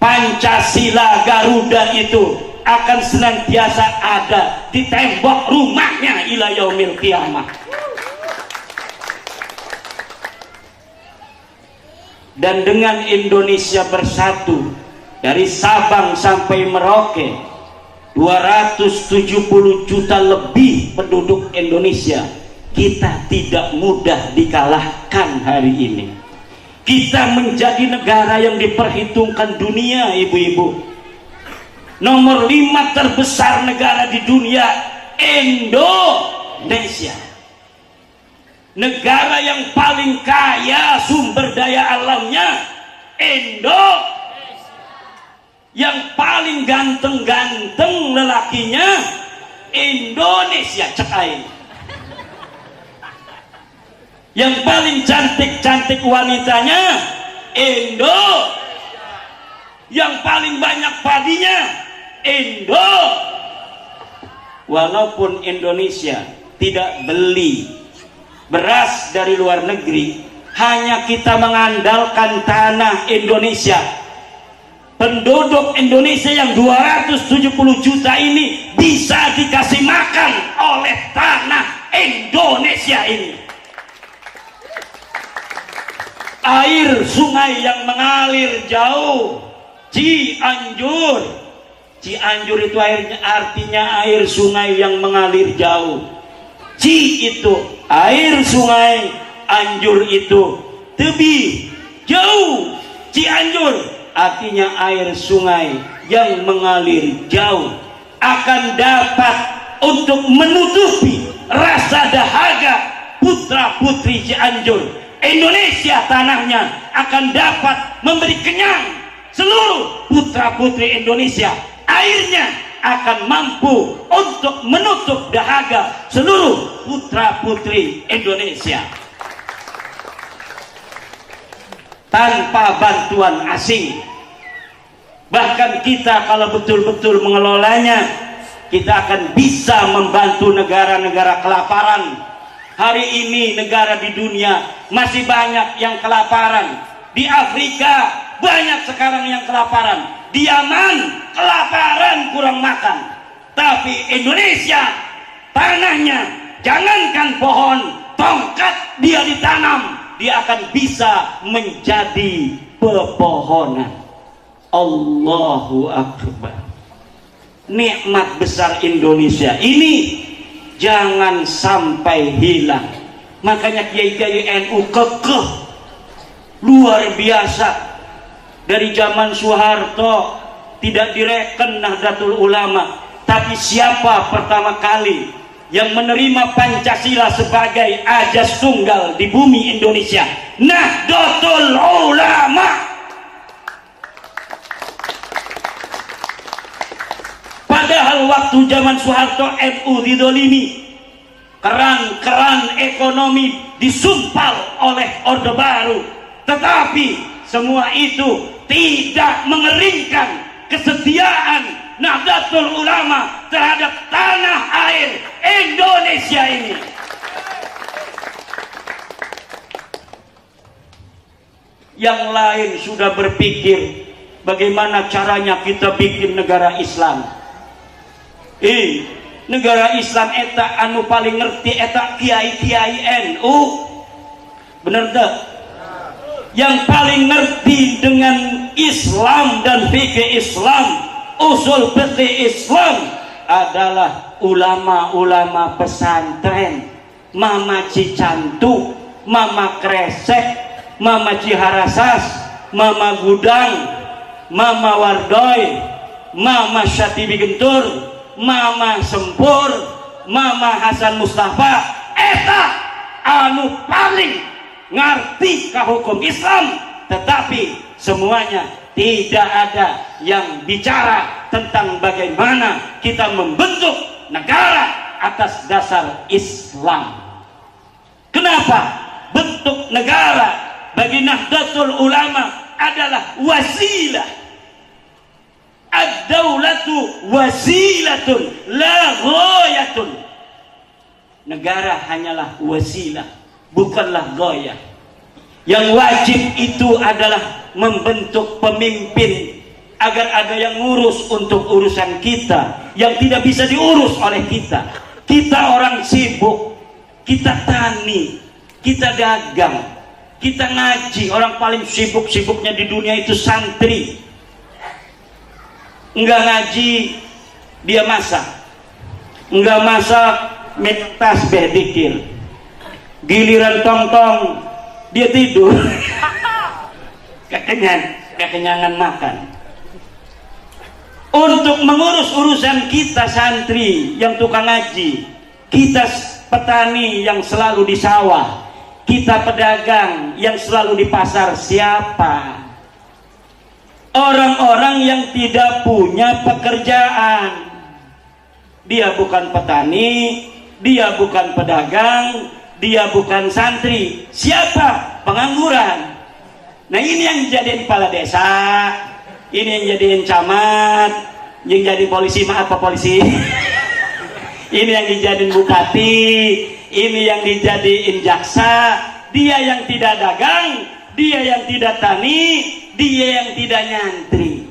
S1: Pancasila Garuda itu akan senantiasa ada di tembok rumahnya ila yaumil qiyamah. Dan dengan Indonesia bersatu dari Sabang sampai Merauke, 270 juta lebih penduduk Indonesia, kita tidak mudah dikalahkan hari ini. Kita menjadi negara yang diperhitungkan dunia, ibu-ibu. Nomor 5 terbesar negara di dunia, Indonesia. Negara yang paling kaya sumber daya alamnya, Indonesia. Yang paling ganteng-ganteng lelakinya, Indonesia, cek aing. Yang paling cantik-cantik wanitanya, Indonesia. Yang paling banyak padinya, Indonesia. Walaupun Indonesia tidak beli beras dari luar negeri, hanya kita mengandalkan tanah Indonesia. Penduduk Indonesia yang 270 juta ini bisa dikasih makan oleh tanah Indonesia ini. Air sungai yang mengalir jauh, Cianjur. Cianjur itu artinya air sungai yang mengalir jauh. Ci itu air sungai, Anjur itu tebih, jauh. Cianjur artinya air sungai yang mengalir jauh, akan dapat untuk menutupi rasa dahaga putra putri Cianjur. Indonesia tanahnya akan dapat memberi kenyang seluruh putra putri Indonesia. Airnya akan mampu untuk menutup dahaga seluruh putra putri Indonesia tanpa bantuan asing. Bahkan kita kalau betul-betul mengelolanya, kita akan bisa membantu negara-negara kelaparan. Hari ini negara di dunia masih banyak yang kelaparan. Di Afrika banyak sekarang yang kelaparan. Di Yaman kelaparan, kurang makan. Tapi Indonesia tanahnya, jangankan pohon, tongkat dia ditanam, dia akan bisa menjadi pepohonan. Allahu Akbar. Nikmat besar Indonesia ini jangan sampai hilang. Makanya kiai-kiai NU kekeh luar biasa. Dari zaman Soeharto tidak direken Nahdlatul Ulama, tapi siapa pertama kali yang menerima Pancasila sebagai ajas tunggal di bumi Indonesia? Nahdlatul Ulama. Padahal waktu zaman Soeharto NU didolimi, keran-keran ekonomi disumpal oleh Orde Baru, tetapi semua itu tidak mengeringkan kesetiaan Nahdlatul Ulama terhadap tanah air Indonesia ini. Yang lain sudah berpikir bagaimana caranya kita bikin negara Islam. Negara Islam eta anu paling ngerti eta kiai-kiai NU. Bener tak? Yang paling ngerti dengan Islam dan fikih Islam, usul fikih Islam adalah ulama-ulama pesantren, Mama Cicantu, Mama Kresek, Mama Ciharasas, Mama Gudang, Mama Wardoy, Mama Syatibi Gentur, Mama Sempur, Mama Hasan Mustafa. Eta anu paling ngerti ke hukum Islam, tetapi semuanya tidak ada yang bicara tentang bagaimana kita membentuk negara atas dasar Islam. Kenapa? Bentuk negara bagi Nahdlatul Ulama adalah wasilah. Ad-daulatu wasilatun la ghayatun. Negara hanyalah wasilah, bukanlah gaya. Yang wajib itu adalah membentuk pemimpin agar ada yang ngurus untuk urusan kita yang tidak bisa diurus oleh kita. Kita orang sibuk, kita tani, kita dagang, kita ngaji. Orang paling sibuk-sibuknya di dunia itu santri. Enggak ngaji, dia masak. Enggak masak, minum tasbih dikir. Giliran tong-tong, dia tidur. Kekenyangan makan. Untuk mengurus urusan kita santri yang tukang ngaji, kita petani yang selalu di sawah, kita pedagang yang selalu di pasar, siapa? Orang-orang yang tidak punya pekerjaan. Dia bukan petani, dia bukan pedagang, dia bukan santri. Siapa? Pengangguran. Nah, ini yang jadiin kepala desa, ini yang jadiin camat, yang jadi polisi, maaf Pak polisi. Ini yang dijadiin bupati, ini yang dijadiin jaksa. Dia yang tidak dagang, dia yang tidak tani, dia yang tidak nyantri.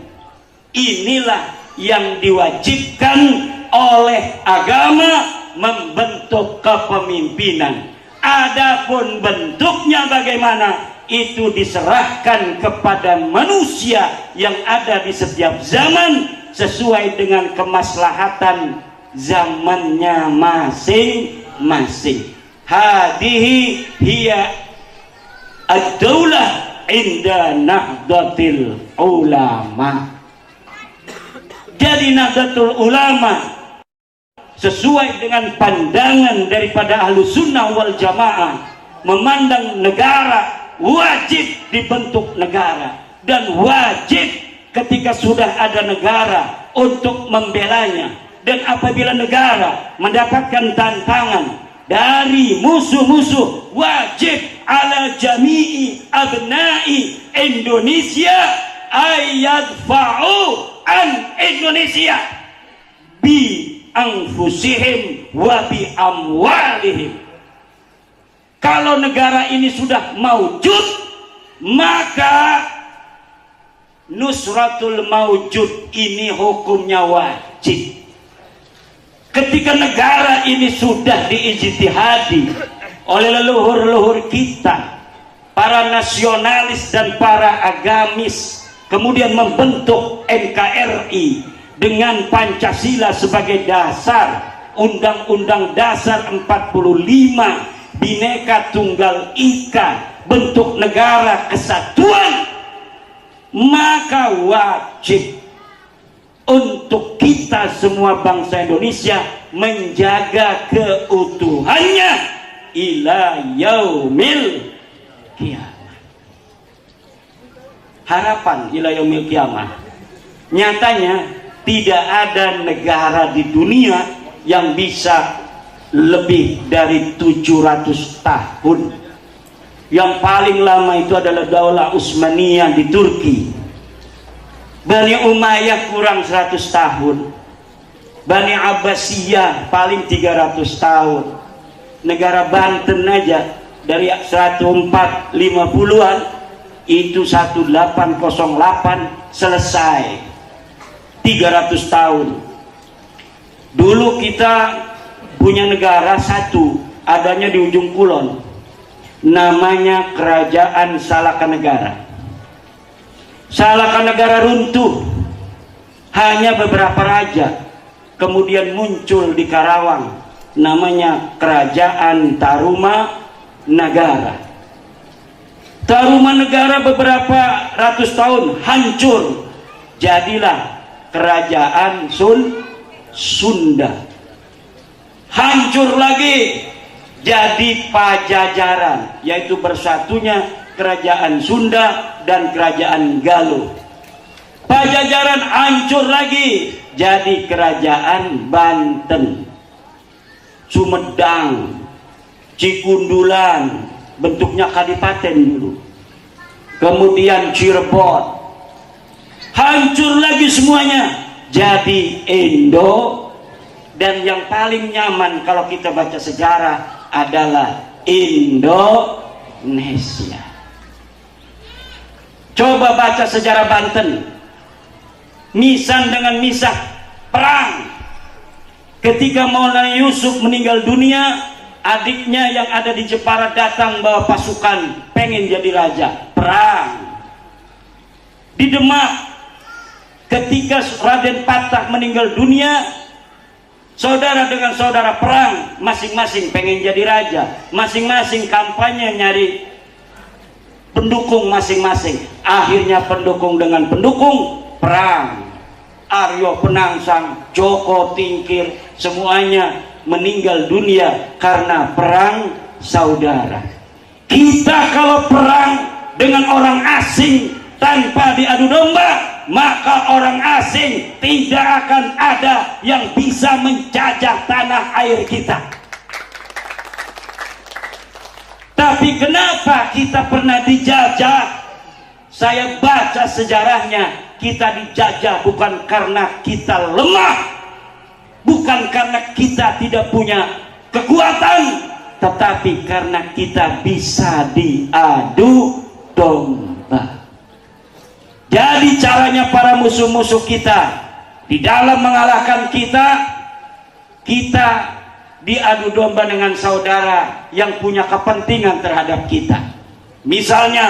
S1: Inilah yang diwajibkan oleh agama, membentuk kepemimpinan. Adapun bentuknya bagaimana, itu diserahkan kepada manusia yang ada di setiap zaman sesuai dengan kemaslahatan zamannya masing-masing. Hadihi hiya ad-daulah inda nahdlatil ulama. Jadi Nahdlatul Ulama sesuai dengan pandangan daripada Ahlus Sunnah wal Jamaah, memandang negara wajib dibentuk negara, dan wajib ketika sudah ada negara untuk membelanya. Dan apabila negara mendapatkan tantangan dari musuh-musuh, wajib ala jami'i abna'i Indonesia ayadfa'u an Indonesia bi anfusihim wa bi amwalihim. Kalau negara ini sudah maujud, maka nusratul maujud ini hukumnya wajib. Ketika negara ini sudah diijtihadi oleh leluhur-leluhur kita, para nasionalis dan para agamis, kemudian membentuk NKRI dengan Pancasila sebagai dasar, Undang-Undang Dasar 45, Bhinneka Tunggal Ika, bentuk negara kesatuan, maka wajib untuk kita semua bangsa Indonesia menjaga keutuhannya ila yaumil qiyamah. Harapan ila yaumil qiyamah. Nyatanya tidak ada negara di dunia yang bisa lebih dari 700 tahun. Yang paling lama itu adalah Daulah Utsmaniyah di Turki. Bani Umayyah kurang 100 tahun. Bani Abbasiyah paling 300 tahun. Negara Banten aja dari 1450-an itu 1808 selesai. 300 tahun. Dulu kita punya negara satu, adanya di ujung kulon, namanya Kerajaan Salakanegara. Salakanegara runtuh, hanya beberapa raja. Kemudian muncul di Karawang, namanya Kerajaan Tarumanagara. Tarumanagara beberapa ratus tahun hancur, jadilah Kerajaan Sunda. Hancur lagi, jadi Pajajaran, yaitu bersatunya Kerajaan Sunda dan Kerajaan Galuh. Pajajaran hancur lagi, jadi Kerajaan Banten, Sumedang, Cikundulan, bentuknya kadipaten dulu. Kemudian Cirebon, hancur lagi semuanya, jadi Indo. Dan yang paling nyaman kalau kita baca sejarah adalah Indonesia. Coba baca sejarah Banten. Misan dengan misah perang. Ketika Maulana Yusuf meninggal dunia, adiknya yang ada di Jepara datang bawa pasukan, pengen jadi raja, perang. Di Demak, ketika Raden Patah meninggal dunia, saudara dengan saudara perang, masing-masing pengen jadi raja, masing-masing kampanye nyari pendukung masing-masing. Akhirnya pendukung dengan pendukung perang. Aryo Penangsang, Joko Tingkir, semuanya meninggal dunia karena perang saudara. Kita kalau perang dengan orang asing tanpa diadu domba, maka orang asing tidak akan ada yang bisa menjajah tanah air kita. Tapi kenapa kita pernah dijajah? Saya baca sejarahnya, kita dijajah bukan karena kita lemah, bukan karena kita tidak punya kekuatan, tetapi karena kita bisa diadu domba. Jadi caranya para musuh-musuh kita di dalam mengalahkan kita, kita diadu domba dengan saudara yang punya kepentingan terhadap kita. Misalnya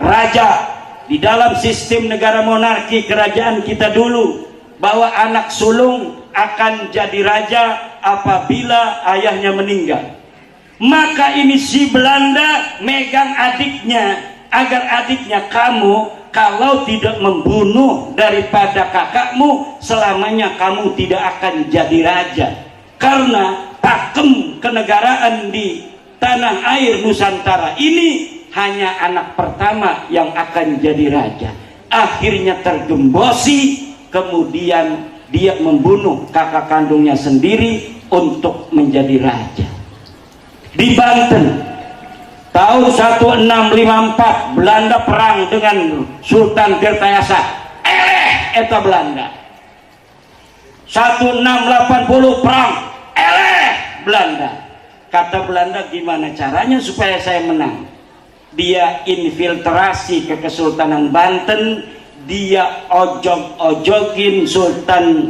S1: raja. Di dalam sistem negara monarki kerajaan kita dulu, bahwa anak sulung akan jadi raja apabila ayahnya meninggal. Maka ini si Belanda megang adiknya, agar adiknya, kamu kalau tidak membunuh daripada kakakmu, selamanya kamu tidak akan jadi raja. Karena pakem kenegaraan di tanah air Nusantara ini hanya anak pertama yang akan jadi raja. Akhirnya tergembosi, kemudian dia membunuh kakak kandungnya sendiri untuk menjadi raja. Di Banten tahun 1654 Belanda perang dengan Sultan Tirtayasa. Eta Belanda. 1680 perang. Belanda. Kata Belanda, gimana caranya supaya saya menang? Dia infiltrasi ke Kesultanan Banten, dia ojog-ojogin Sultan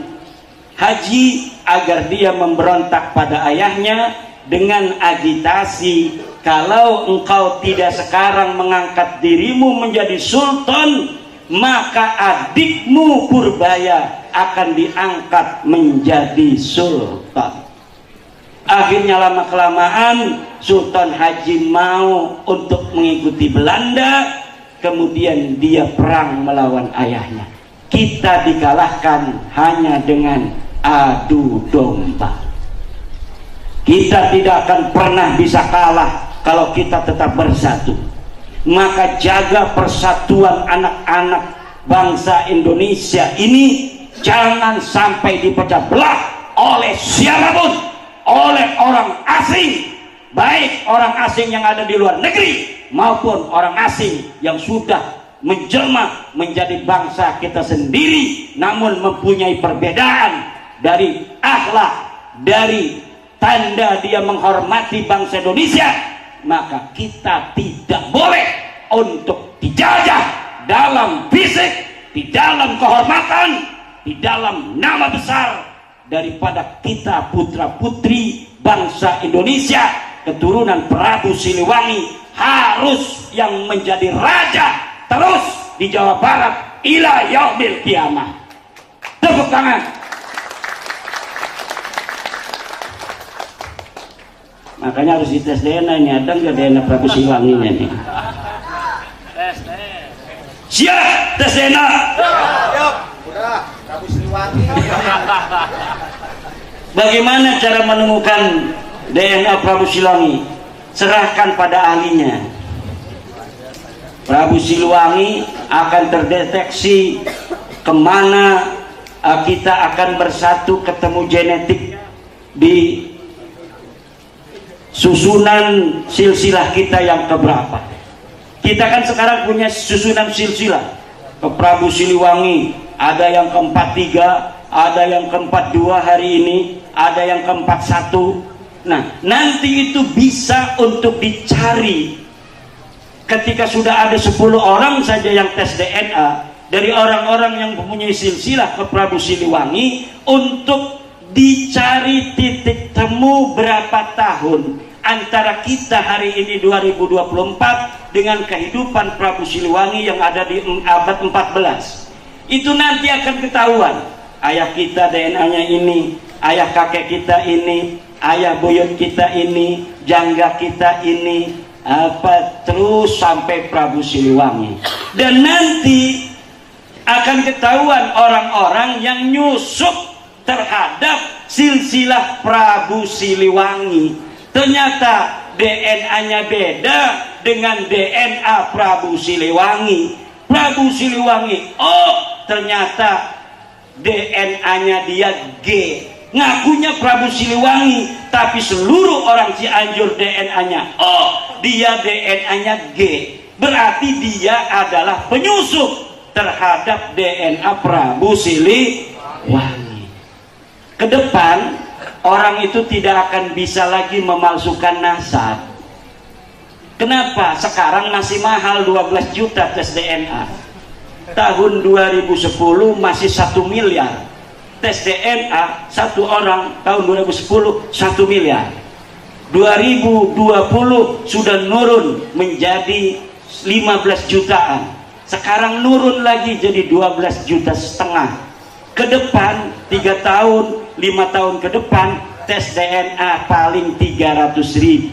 S1: Haji agar dia memberontak pada ayahnya dengan agitasi, kalau engkau tidak sekarang mengangkat dirimu menjadi sultan, maka adikmu Purbaya akan diangkat menjadi sultan. Akhirnya lama-kelamaan Sultan Haji mau untuk mengikuti Belanda, kemudian dia perang melawan ayahnya. Kita dikalahkan hanya dengan adu domba. Kita tidak akan pernah bisa kalah kalau kita tetap bersatu. Maka jaga persatuan anak-anak bangsa Indonesia ini, jangan sampai dipecah belah oleh siapapun, oleh orang asing, baik orang asing yang ada di luar negeri maupun orang asing yang sudah menjelma menjadi bangsa kita sendiri, namun mempunyai perbedaan dari akhlak, dari tanda dia menghormati bangsa Indonesia. Maka kita tidak boleh untuk dijajah dalam fisik, di dalam kehormatan, di dalam nama besar, daripada kita putra putri bangsa Indonesia keturunan Prabu Siliwangi harus yang menjadi raja terus di Jawa Barat ila yaumil kiamah. Tepuk tangan. Makanya harus dites DNA ini, ada nggak DNA Prabu Siliwanginya nih? Siap tes DNA.
S2: Udah, Prabu Siliwangi.
S1: Bagaimana cara menemukan DNA Prabu Siliwangi? Serahkan pada ahlinya. Prabu Siliwangi akan terdeteksi kemana kita akan bersatu, ketemu genetik di susunan silsilah kita yang keberapa. Kita kan sekarang punya susunan silsilah. Ke Prabu Siliwangi ada yang ke-43, ada yang ke-42 hari ini, ada yang ke-41. Nah, nanti itu bisa untuk dicari. Ketika sudah ada 10 orang saja yang tes DNA, dari orang-orang yang mempunyai silsilah ke Prabu Siliwangi untuk dicari titik temu berapa tahun antara kita hari ini 2024 dengan kehidupan Prabu Siliwangi yang ada di abad 14. Itu nanti akan ketahuan. Ayah kita DNA-nya ini, ayah kakek kita ini, ayah buyut kita ini, jangga kita ini, apa terus sampai Prabu Siliwangi. Dan nanti akan ketahuan orang-orang yang nyusup terhadap silsilah Prabu Siliwangi. Ternyata DNA-nya beda dengan DNA Prabu Siliwangi. Prabu Siliwangi, oh ternyata DNA-nya dia G. Ngakunya Prabu Siliwangi, tapi seluruh orang Cianjur DNA-nya oh, dia DNA-nya G. Berarti dia adalah penyusup terhadap DNA Prabu Siliwangi. Ke depan orang itu tidak akan bisa lagi memalsukan nasab. Kenapa? Sekarang masih mahal 12 juta tes DNA. Tahun 2010 masih 1 miliar. Tes DNA satu orang tahun 2010 1 miliar. 2020 sudah nurun menjadi 15 jutaan. Sekarang nurun lagi jadi 12,5 juta. Ke depan 3 tahun 5 tahun ke depan tes DNA paling 300.000.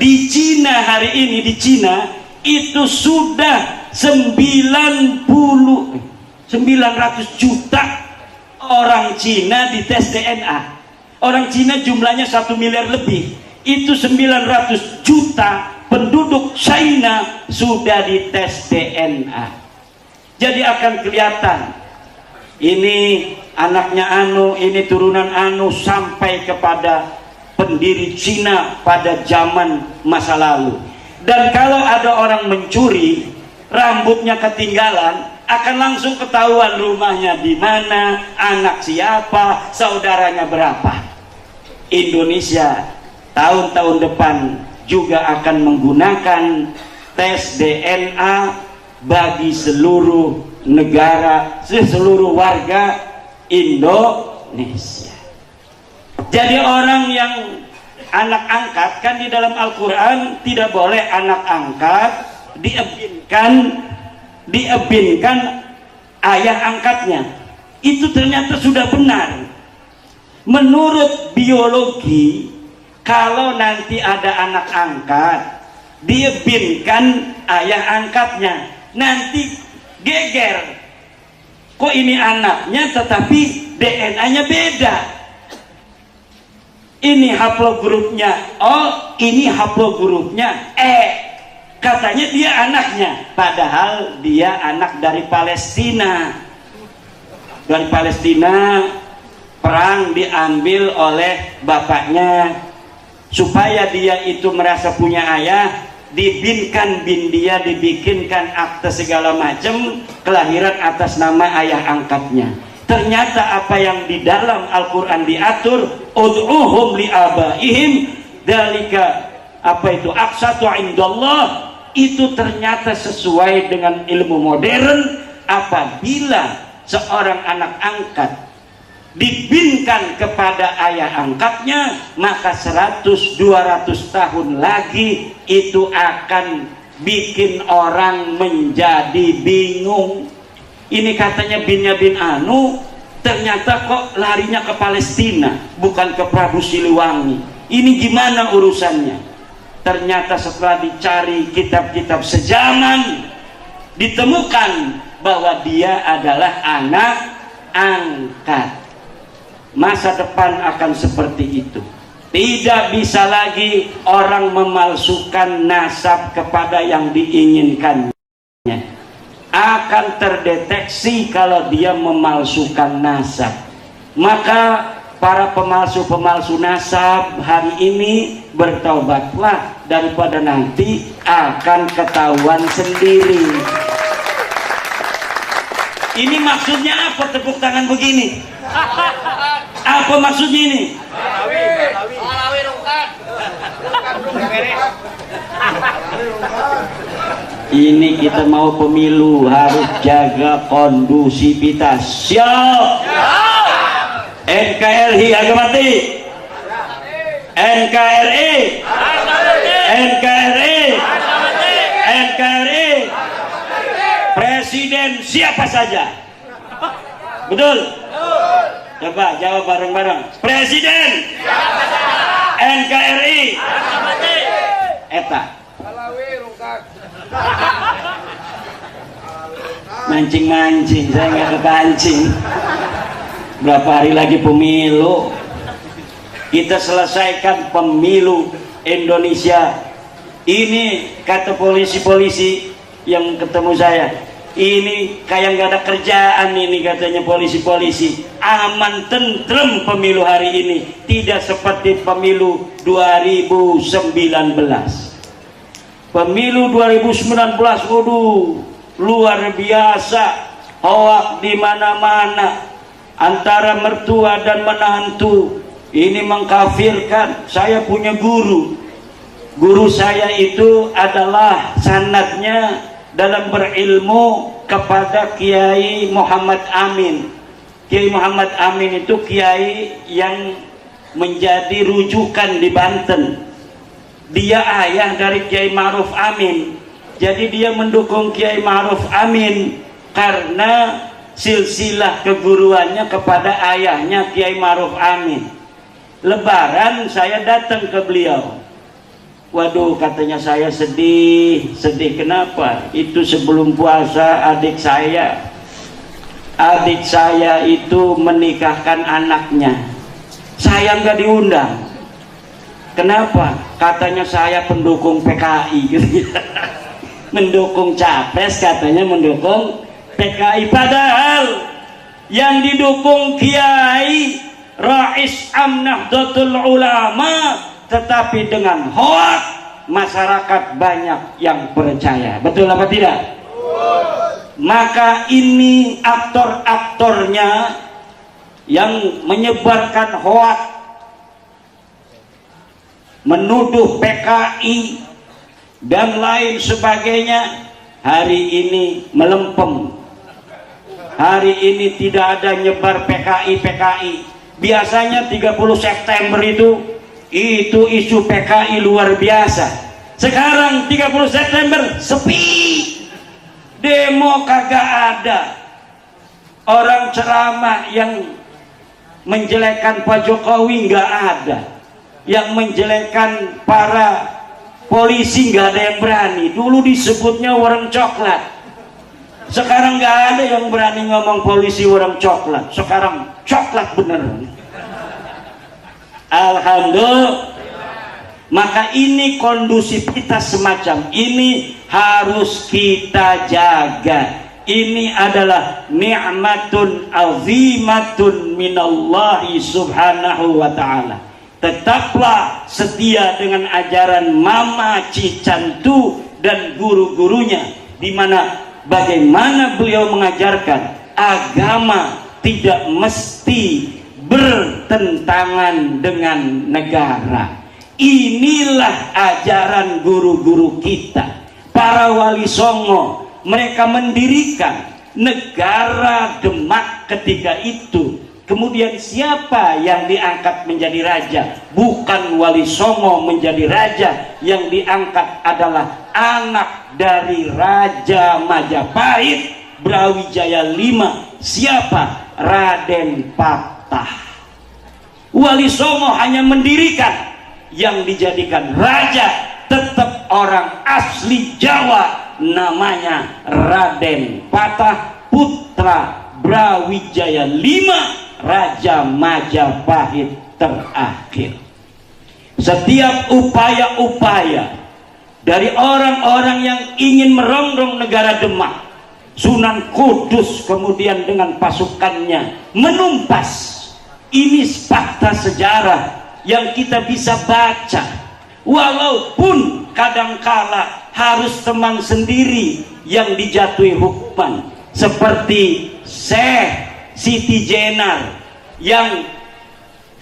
S1: Di Cina hari ini, di Cina itu sudah 900 juta orang Cina di tes DNA. Orang Cina jumlahnya 1 miliar lebih. Itu 900 juta penduduk China sudah dites DNA. Jadi akan kelihatan ini anaknya anu, ini turunan anu, sampai kepada pendiri Cina pada zaman masa lalu. Dan kalau ada orang mencuri, rambutnya ketinggalan, akan langsung ketahuan rumahnya di mana, anak siapa, saudaranya berapa. Indonesia tahun-tahun depan juga akan menggunakan tes DNA bagi seluruh negara, seluruh warga Indonesia. Jadi orang yang anak angkat, kan di dalam Al-Quran tidak boleh anak angkat diebinkan ayah angkatnya. Itu ternyata sudah benar. Menurut biologi, kalau nanti ada anak angkat diebinkan ayah angkatnya, nanti geger. Kok ini anaknya tetapi DNA-nya beda. Ini haplogrupnya O, ini haplogrupnya E. Katanya dia anaknya, padahal dia anak dari Palestina. Dari Palestina perang diambil oleh bapaknya. Supaya dia itu merasa punya ayah, dibinkan bin dia, dibikinkan akte segala macam kelahiran atas nama ayah angkatnya. Ternyata apa yang di dalam Al-Quran diatur, ud'uhum li'abaihim dalika, apa itu, aqsatu indallah, itu ternyata sesuai dengan ilmu modern. Apabila seorang anak angkat dibinkan kepada ayah angkatnya, maka 100-200 tahun lagi itu akan bikin orang menjadi bingung. Ini katanya binnya bin anu, ternyata kok larinya ke Palestina, bukan ke Prabu Siliwangi. Ini gimana urusannya? Ternyata setelah dicari kitab-kitab sejaman, ditemukan bahwa dia adalah anak angkat. Masa depan akan seperti itu. Tidak bisa lagi orang memalsukan nasab kepada yang diinginkannya. Akan terdeteksi kalau dia memalsukan nasab. Maka para pemalsu-pemalsu nasab hari ini bertaubatlah, daripada nanti akan ketahuan sendiri. Ini maksudnya apa tepuk tangan begini? Apa maksudnya ini? Ini kita mau pemilu harus jaga kondusivitas. Siap. NKRI harga mati. NKRI. NKRI. NKRI. Presiden siapa saja? Betul? Coba jawab bareng-bareng. Presiden siapa saja? NKRI. Eta. Mancing-mancing, saya nggak kepancing. Berapa hari lagi pemilu? Kita selesaikan pemilu Indonesia. Ini kata polisi-polisi yang ketemu saya, ini kayak nggak ada kerjaan ini katanya polisi-polisi. Aman tentrem pemilu hari ini, tidak seperti pemilu 2019. Pemilu 2019, waduh, luar biasa, hoak di mana-mana, antara mertua dan menantu. Ini mengkafirkan. Saya punya guru saya itu adalah sanadnya dalam berilmu kepada Kiai Muhammad Amin. Kiai Muhammad Amin itu kiai yang menjadi rujukan di Banten. Dia ayah dari Kiai Ma'ruf Amin. Jadi dia mendukung Kiai Ma'ruf Amin karena silsilah keguruannya kepada ayahnya Kiai Ma'ruf Amin. Lebaran saya datang ke beliau. Waduh, katanya saya sedih. Sedih kenapa? Itu sebelum puasa adik saya itu menikahkan anaknya. Saya nggak diundang. Kenapa? Katanya saya pendukung PKI. Mendukung capres, katanya mendukung PKI. Padahal yang didukung Kiai Rais Nahdlatul Ulama, tetapi dengan hoak masyarakat banyak yang percaya. Betul apa tidak? Maka ini aktor-aktornya yang menyebarkan hoak, menuduh PKI dan lain sebagainya, hari ini melempem. Hari ini tidak ada nyebar PKI. Biasanya 30 September itu isu PKI luar biasa. Sekarang 30 September sepi, demo kagak ada, orang ceramah yang menjelekkan Pak Jokowi nggak ada, yang menjelekkan para polisi nggak ada yang berani. Dulu disebutnya warung coklat, sekarang nggak ada yang berani ngomong polisi warung coklat. Sekarang coklat beneran. Alhamdulillah. Maka ini kondusivitas semacam ini harus kita jaga. Ini adalah ni'matun azimatun minallahi subhanahu wa ta'ala. Tetaplah setia dengan ajaran Mama Cicantu dan guru-gurunya, di mana bagaimana beliau mengajarkan agama tidak mesti bertentangan dengan negara. Inilah ajaran guru-guru kita, para wali songo. Mereka mendirikan negara Demak ketika itu. Kemudian siapa yang diangkat menjadi raja? Bukan wali songo menjadi raja, yang diangkat adalah anak dari Raja Majapahit Brawijaya V. Siapa? Raden Patah. Wali songo hanya mendirikan, yang dijadikan raja tetap orang asli Jawa, namanya Raden Patah, putra Brawijaya V, Raja Majapahit terakhir. Setiap upaya-upaya dari orang-orang yang ingin merongrong negara Demak, Sunan Kudus kemudian dengan pasukannya menumpas. Ini fakta sejarah yang kita bisa baca, walaupun kadangkala harus teman sendiri yang dijatuhi hukuman, seperti Syekh Siti Jenar yang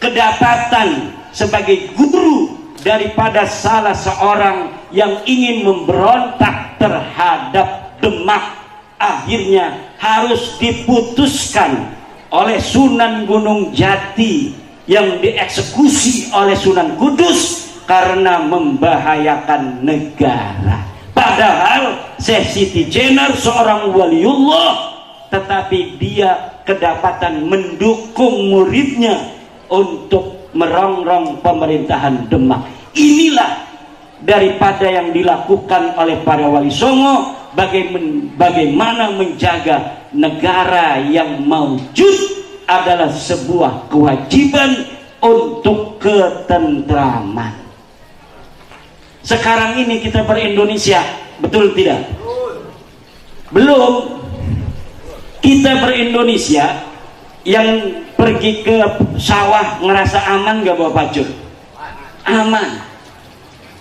S1: kedapatan sebagai guru daripada salah seorang yang ingin memberontak terhadap Demak akhirnya harus diputuskan oleh Sunan Gunung Jati yang dieksekusi oleh Sunan Kudus karena membahayakan negara. Padahal Syekh Siti Jenar seorang waliullah, tetapi dia kedapatan mendukung muridnya untuk merongrong pemerintahan Demak. Inilah daripada yang dilakukan oleh para wali songo, bagaimana menjaga negara yang maujud adalah sebuah kewajiban untuk ketentraman. Sekarang ini kita ber-Indonesia, betul tidak? Belum. Kita ber-Indonesia yang pergi ke sawah ngerasa aman gak bawa pacul? Aman.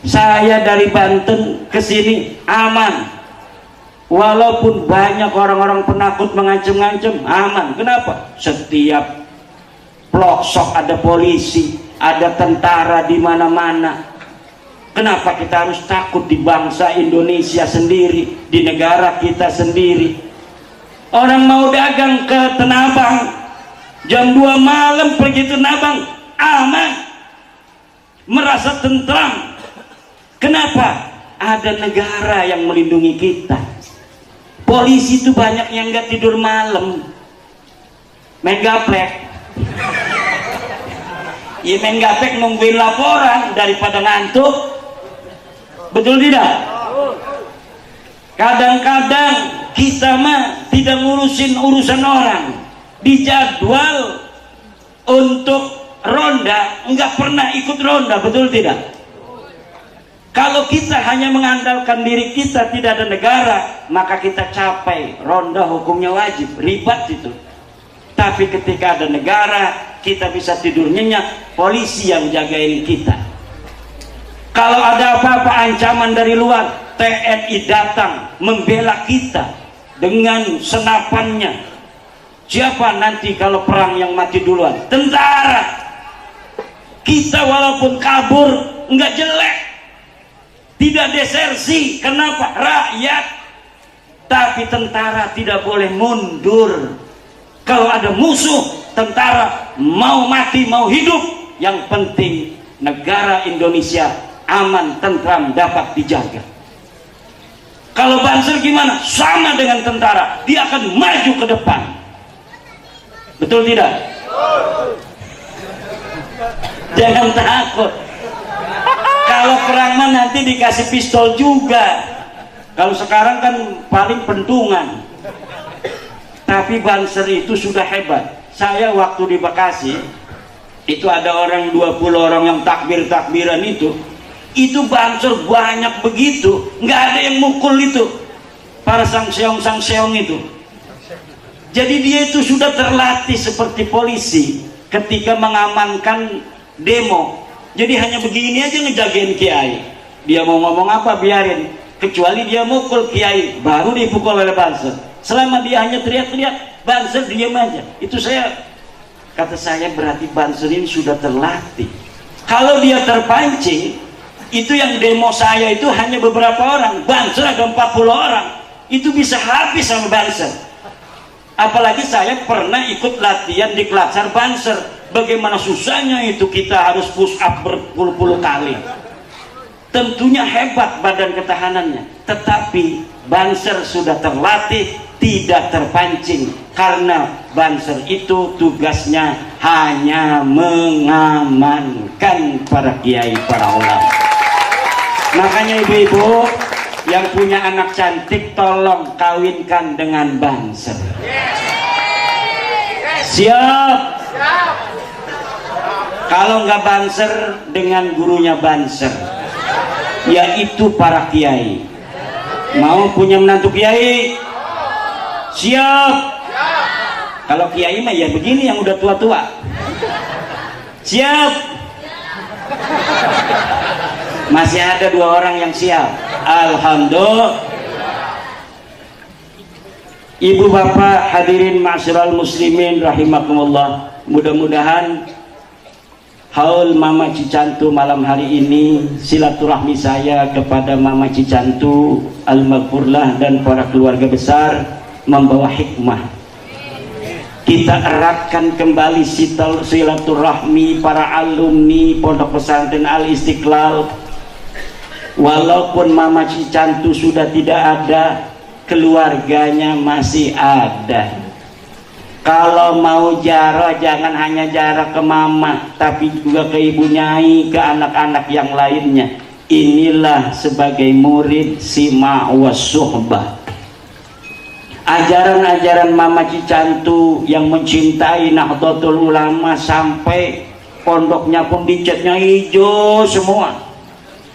S1: Saya dari Banten ke sini aman. Walaupun banyak orang-orang penakut mengancam-ngancam, aman. Kenapa? Setiap pelosok ada polisi, ada tentara di mana-mana. Kenapa kita harus takut di bangsa Indonesia sendiri, di negara kita sendiri? Orang mau dagang ke Tanah Abang, jam 2 malam pergi ke Tanah Abang, aman, merasa tentram. Kenapa? Ada negara yang melindungi kita. Polisi itu banyak yang nggak tidur malam, main gaplek. Ya main gaplek nungguin laporan daripada ngantuk. Betul tidak? Kadang-kadang kita mah tidak ngurusin urusan orang, dijadwal untuk ronda, nggak pernah ikut ronda, betul tidak? Kalau kita hanya mengandalkan diri kita, tidak ada negara, maka kita capai ronda hukumnya wajib, ribat itu. Tapi ketika ada negara, kita bisa tidur nyenyak, polisi yang jagain kita. Kalau ada apa-apa ancaman dari luar, TNI datang membela kita dengan senapannya. Siapa nanti kalau perang yang mati duluan? Tentara. Kita walaupun kabur nggak jelek, tidak desersi. Kenapa? Rakyat. Tapi tentara tidak boleh mundur. Kalau ada musuh, tentara mau mati mau hidup, yang penting negara Indonesia aman, tentram, dapat dijaga. Kalau Banser gimana? Sama dengan tentara, dia akan maju ke depan. Betul tidak? Jangan takut. Kalau perang mah nanti dikasih pistol juga. Kalau sekarang kan paling pentungan. Tapi Banser itu sudah hebat. Saya waktu di Bekasi, itu ada orang 20 orang yang takbir-takbiran itu Banser banyak begitu, nggak ada yang mukul itu para sangseong itu. Jadi dia itu sudah terlatih seperti polisi ketika mengamankan demo. Jadi hanya begini aja ngejagain kiai. Dia mau ngomong apa biarin, kecuali dia mukul kiai baru dipukul oleh Banser. Selama dia hanya teriak-teriak, Banser diam aja. Itu kata saya berarti Banser ini sudah terlatih. Kalau dia terpancing, itu yang demo saya itu hanya beberapa orang, Banser ada 40 orang, itu bisa habis sama Banser. Apalagi saya pernah ikut latihan di Klatsar Banser, bagaimana susahnya itu, kita harus push up berpuluh-puluh kali. Tentunya hebat badan ketahanannya, tetapi Banser sudah terlatih, tidak terpancing, karena Banser itu tugasnya hanya mengamankan para kiai, para ulama. Makanya ibu-ibu yang punya anak cantik, tolong kawinkan dengan Banser. Siap? Kalau nggak Banser, dengan gurunya Banser, yaitu para kiai. Mau punya menantu kiai? Siap? Kalau kiai mah ya begini, yang udah tua-tua. Siap? Masih ada 2 orang yang siap. Alhamdulillah. Ibu bapak hadirin ma'asyiral muslimin rahimakumullah, mudah-mudahan Haul Mama Cicantu malam hari ini, silaturahmi saya kepada Mama Cicantu Al-Maghfurlah dan para keluarga besar membawa hikmah. Kita eratkan kembali silaturahmi para alumni Pondok Pesantren Al-Istiqlal. Walaupun Mama Cicantu sudah tidak ada, keluarganya masih ada. Kalau mau jarah jangan hanya jarah ke mama, tapi juga ke ibu nyai, ke anak-anak yang lainnya. Inilah sebagai murid sima wa suhbah. Ajaran-ajaran Mama Cicantu yang mencintai Nahdlatul Ulama sampai pondoknya pun dicatnya hijau semua.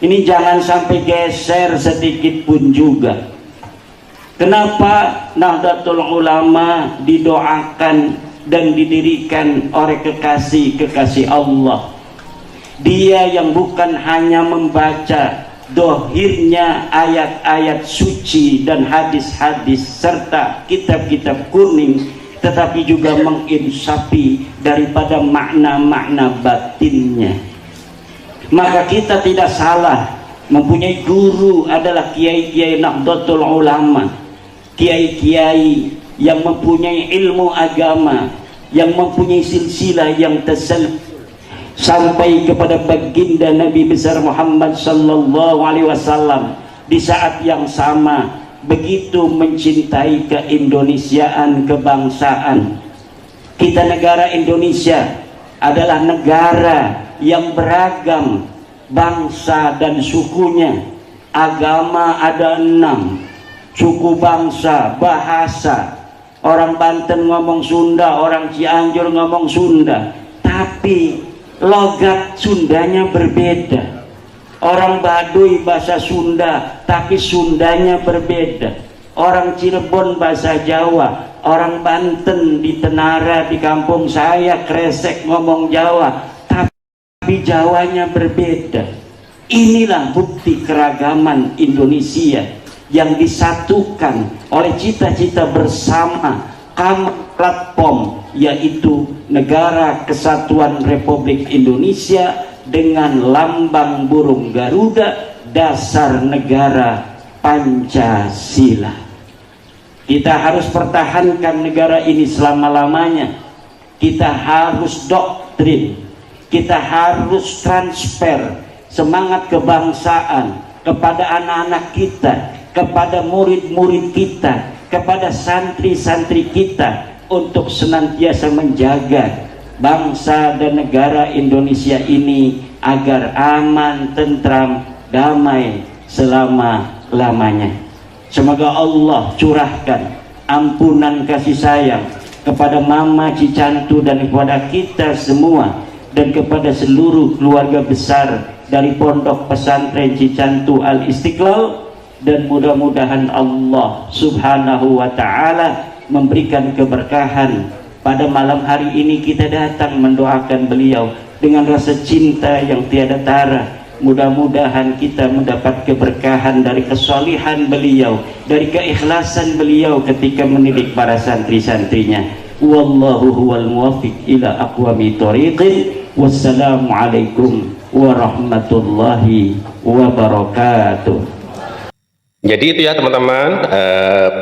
S1: Ini jangan sampai geser sedikit pun juga. Kenapa Nahdlatul Ulama didoakan dan didirikan oleh kekasih-kekasih Allah? Dia yang bukan hanya membaca dohirnya ayat-ayat suci dan hadis-hadis serta kitab-kitab kuning, tetapi juga menginsafi daripada makna-makna batinnya. Maka kita tidak salah mempunyai guru adalah kiai-kiai Nahdlatul Ulama, kiai-kiai yang mempunyai ilmu agama, yang mempunyai silsilah yang terselip sampai kepada baginda Nabi besar Muhammad sallallahu alaihi wasallam. Di saat yang sama begitu mencintai keindonesiaan, kebangsaan. Kita negara Indonesia adalah negara yang beragam bangsa dan sukunya. Agama ada 6, suku, bangsa, bahasa. Orang Banten ngomong Sunda, orang Cianjur ngomong Sunda, tapi logat Sundanya berbeda. Orang Baduy bahasa Sunda, tapi Sundanya berbeda. Orang Cirebon bahasa Jawa, orang Banten di Tenara di kampung saya Kresek ngomong Jawa, tapi Jawanya berbeda. Inilah bukti keragaman Indonesia yang disatukan oleh cita-cita bersama platform, yaitu Negara Kesatuan Republik Indonesia dengan lambang burung Garuda, dasar negara Pancasila. Kita harus pertahankan negara ini selama-lamanya. Kita harus doktrin, kita harus transfer semangat kebangsaan kepada anak-anak kita, kepada murid-murid kita, kepada santri-santri kita, untuk senantiasa menjaga bangsa dan negara Indonesia ini agar aman, tentram, damai selama-lamanya. Semoga Allah curahkan ampunan kasih sayang kepada Mama Cicantu dan kepada kita semua, dan kepada seluruh keluarga besar dari Pondok Pesantren Cicantu Al-Istiqlal. Dan mudah-mudahan Allah subhanahu wa ta'ala memberikan keberkahan. Pada malam hari ini kita datang mendoakan beliau dengan rasa cinta yang tiada tara. Mudah-mudahan kita mendapat keberkahan dari kesolihan beliau, dari keikhlasan beliau ketika mendidik para santri-santrinya. Wallahu huwal muwaffiq ila aqwami thoriqin. Wassalamualaikum warahmatullahi wabarakatuh.
S3: Jadi itu ya teman-teman,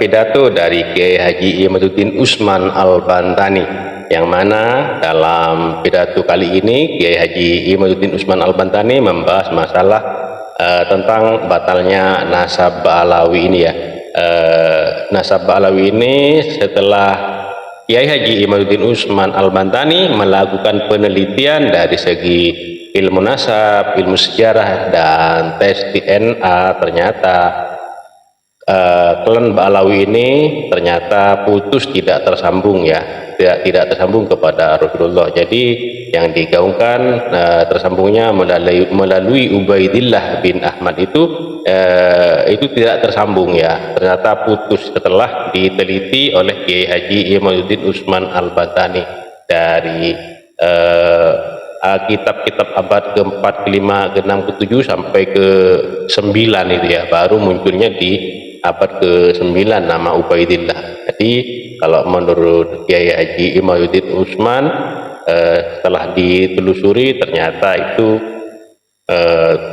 S3: pidato dari Kiai Haji Imaduddin Usman Al-Bantani, yang mana dalam pidato kali ini Kiai Haji Imaduddin Usman Al-Bantani membahas masalah tentang batalnya nasab Alawi ini ya. Nasab Alawi ini setelah Kiai Haji Imaduddin Usman Al-Bantani melakukan penelitian dari segi ilmu nasab, ilmu sejarah, dan tes DNA, ternyata klan Ba'alawi ini ternyata putus, tidak tersambung ya, tidak tersambung kepada Rasulullah. Jadi yang digaungkan tersambungnya melalui Ubaidillah bin Ahmad itu tidak tersambung ya, ternyata putus setelah diteliti oleh Kiai Haji Imaduddin Usman Al-Bantani dari kitab-kitab abad ke-4, ke-5, ke-6, ke-7 sampai ke-9 itu ya, baru munculnya di abad ke-9 nama Ubaidillah. Jadi kalau menurut Kiai Haji Imaduddin Usman, setelah ditelusuri ternyata itu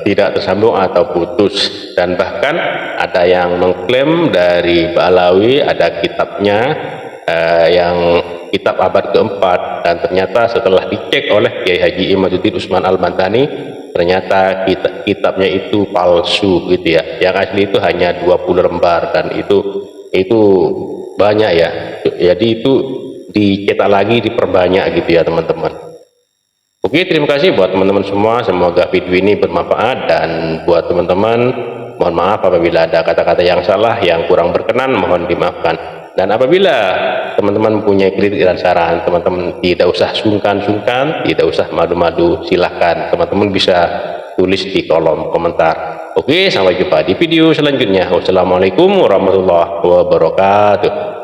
S3: tidak tersambung atau putus, dan bahkan ada yang mengklaim dari Ba'alawi ada kitabnya yang kitab abad keempat, dan ternyata setelah dicek oleh Kiai Haji Imaduddin Usman Al-Bantani ternyata kitabnya itu palsu gitu ya, yang asli itu hanya 20 lembar, dan itu banyak ya, jadi itu dicetak lagi, diperbanyak gitu ya teman-teman. Oke, terima kasih buat teman-teman semua, semoga video ini bermanfaat, dan buat teman-teman mohon maaf apabila ada kata-kata yang salah, yang kurang berkenan mohon dimaafkan. Dan apabila teman-teman punya kritik dan saran, teman-teman tidak usah sungkan-sungkan, tidak usah madu-madu, silahkan teman-teman bisa tulis di kolom komentar. Oke, sampai jumpa di video selanjutnya. Wassalamualaikum warahmatullahi wabarakatuh.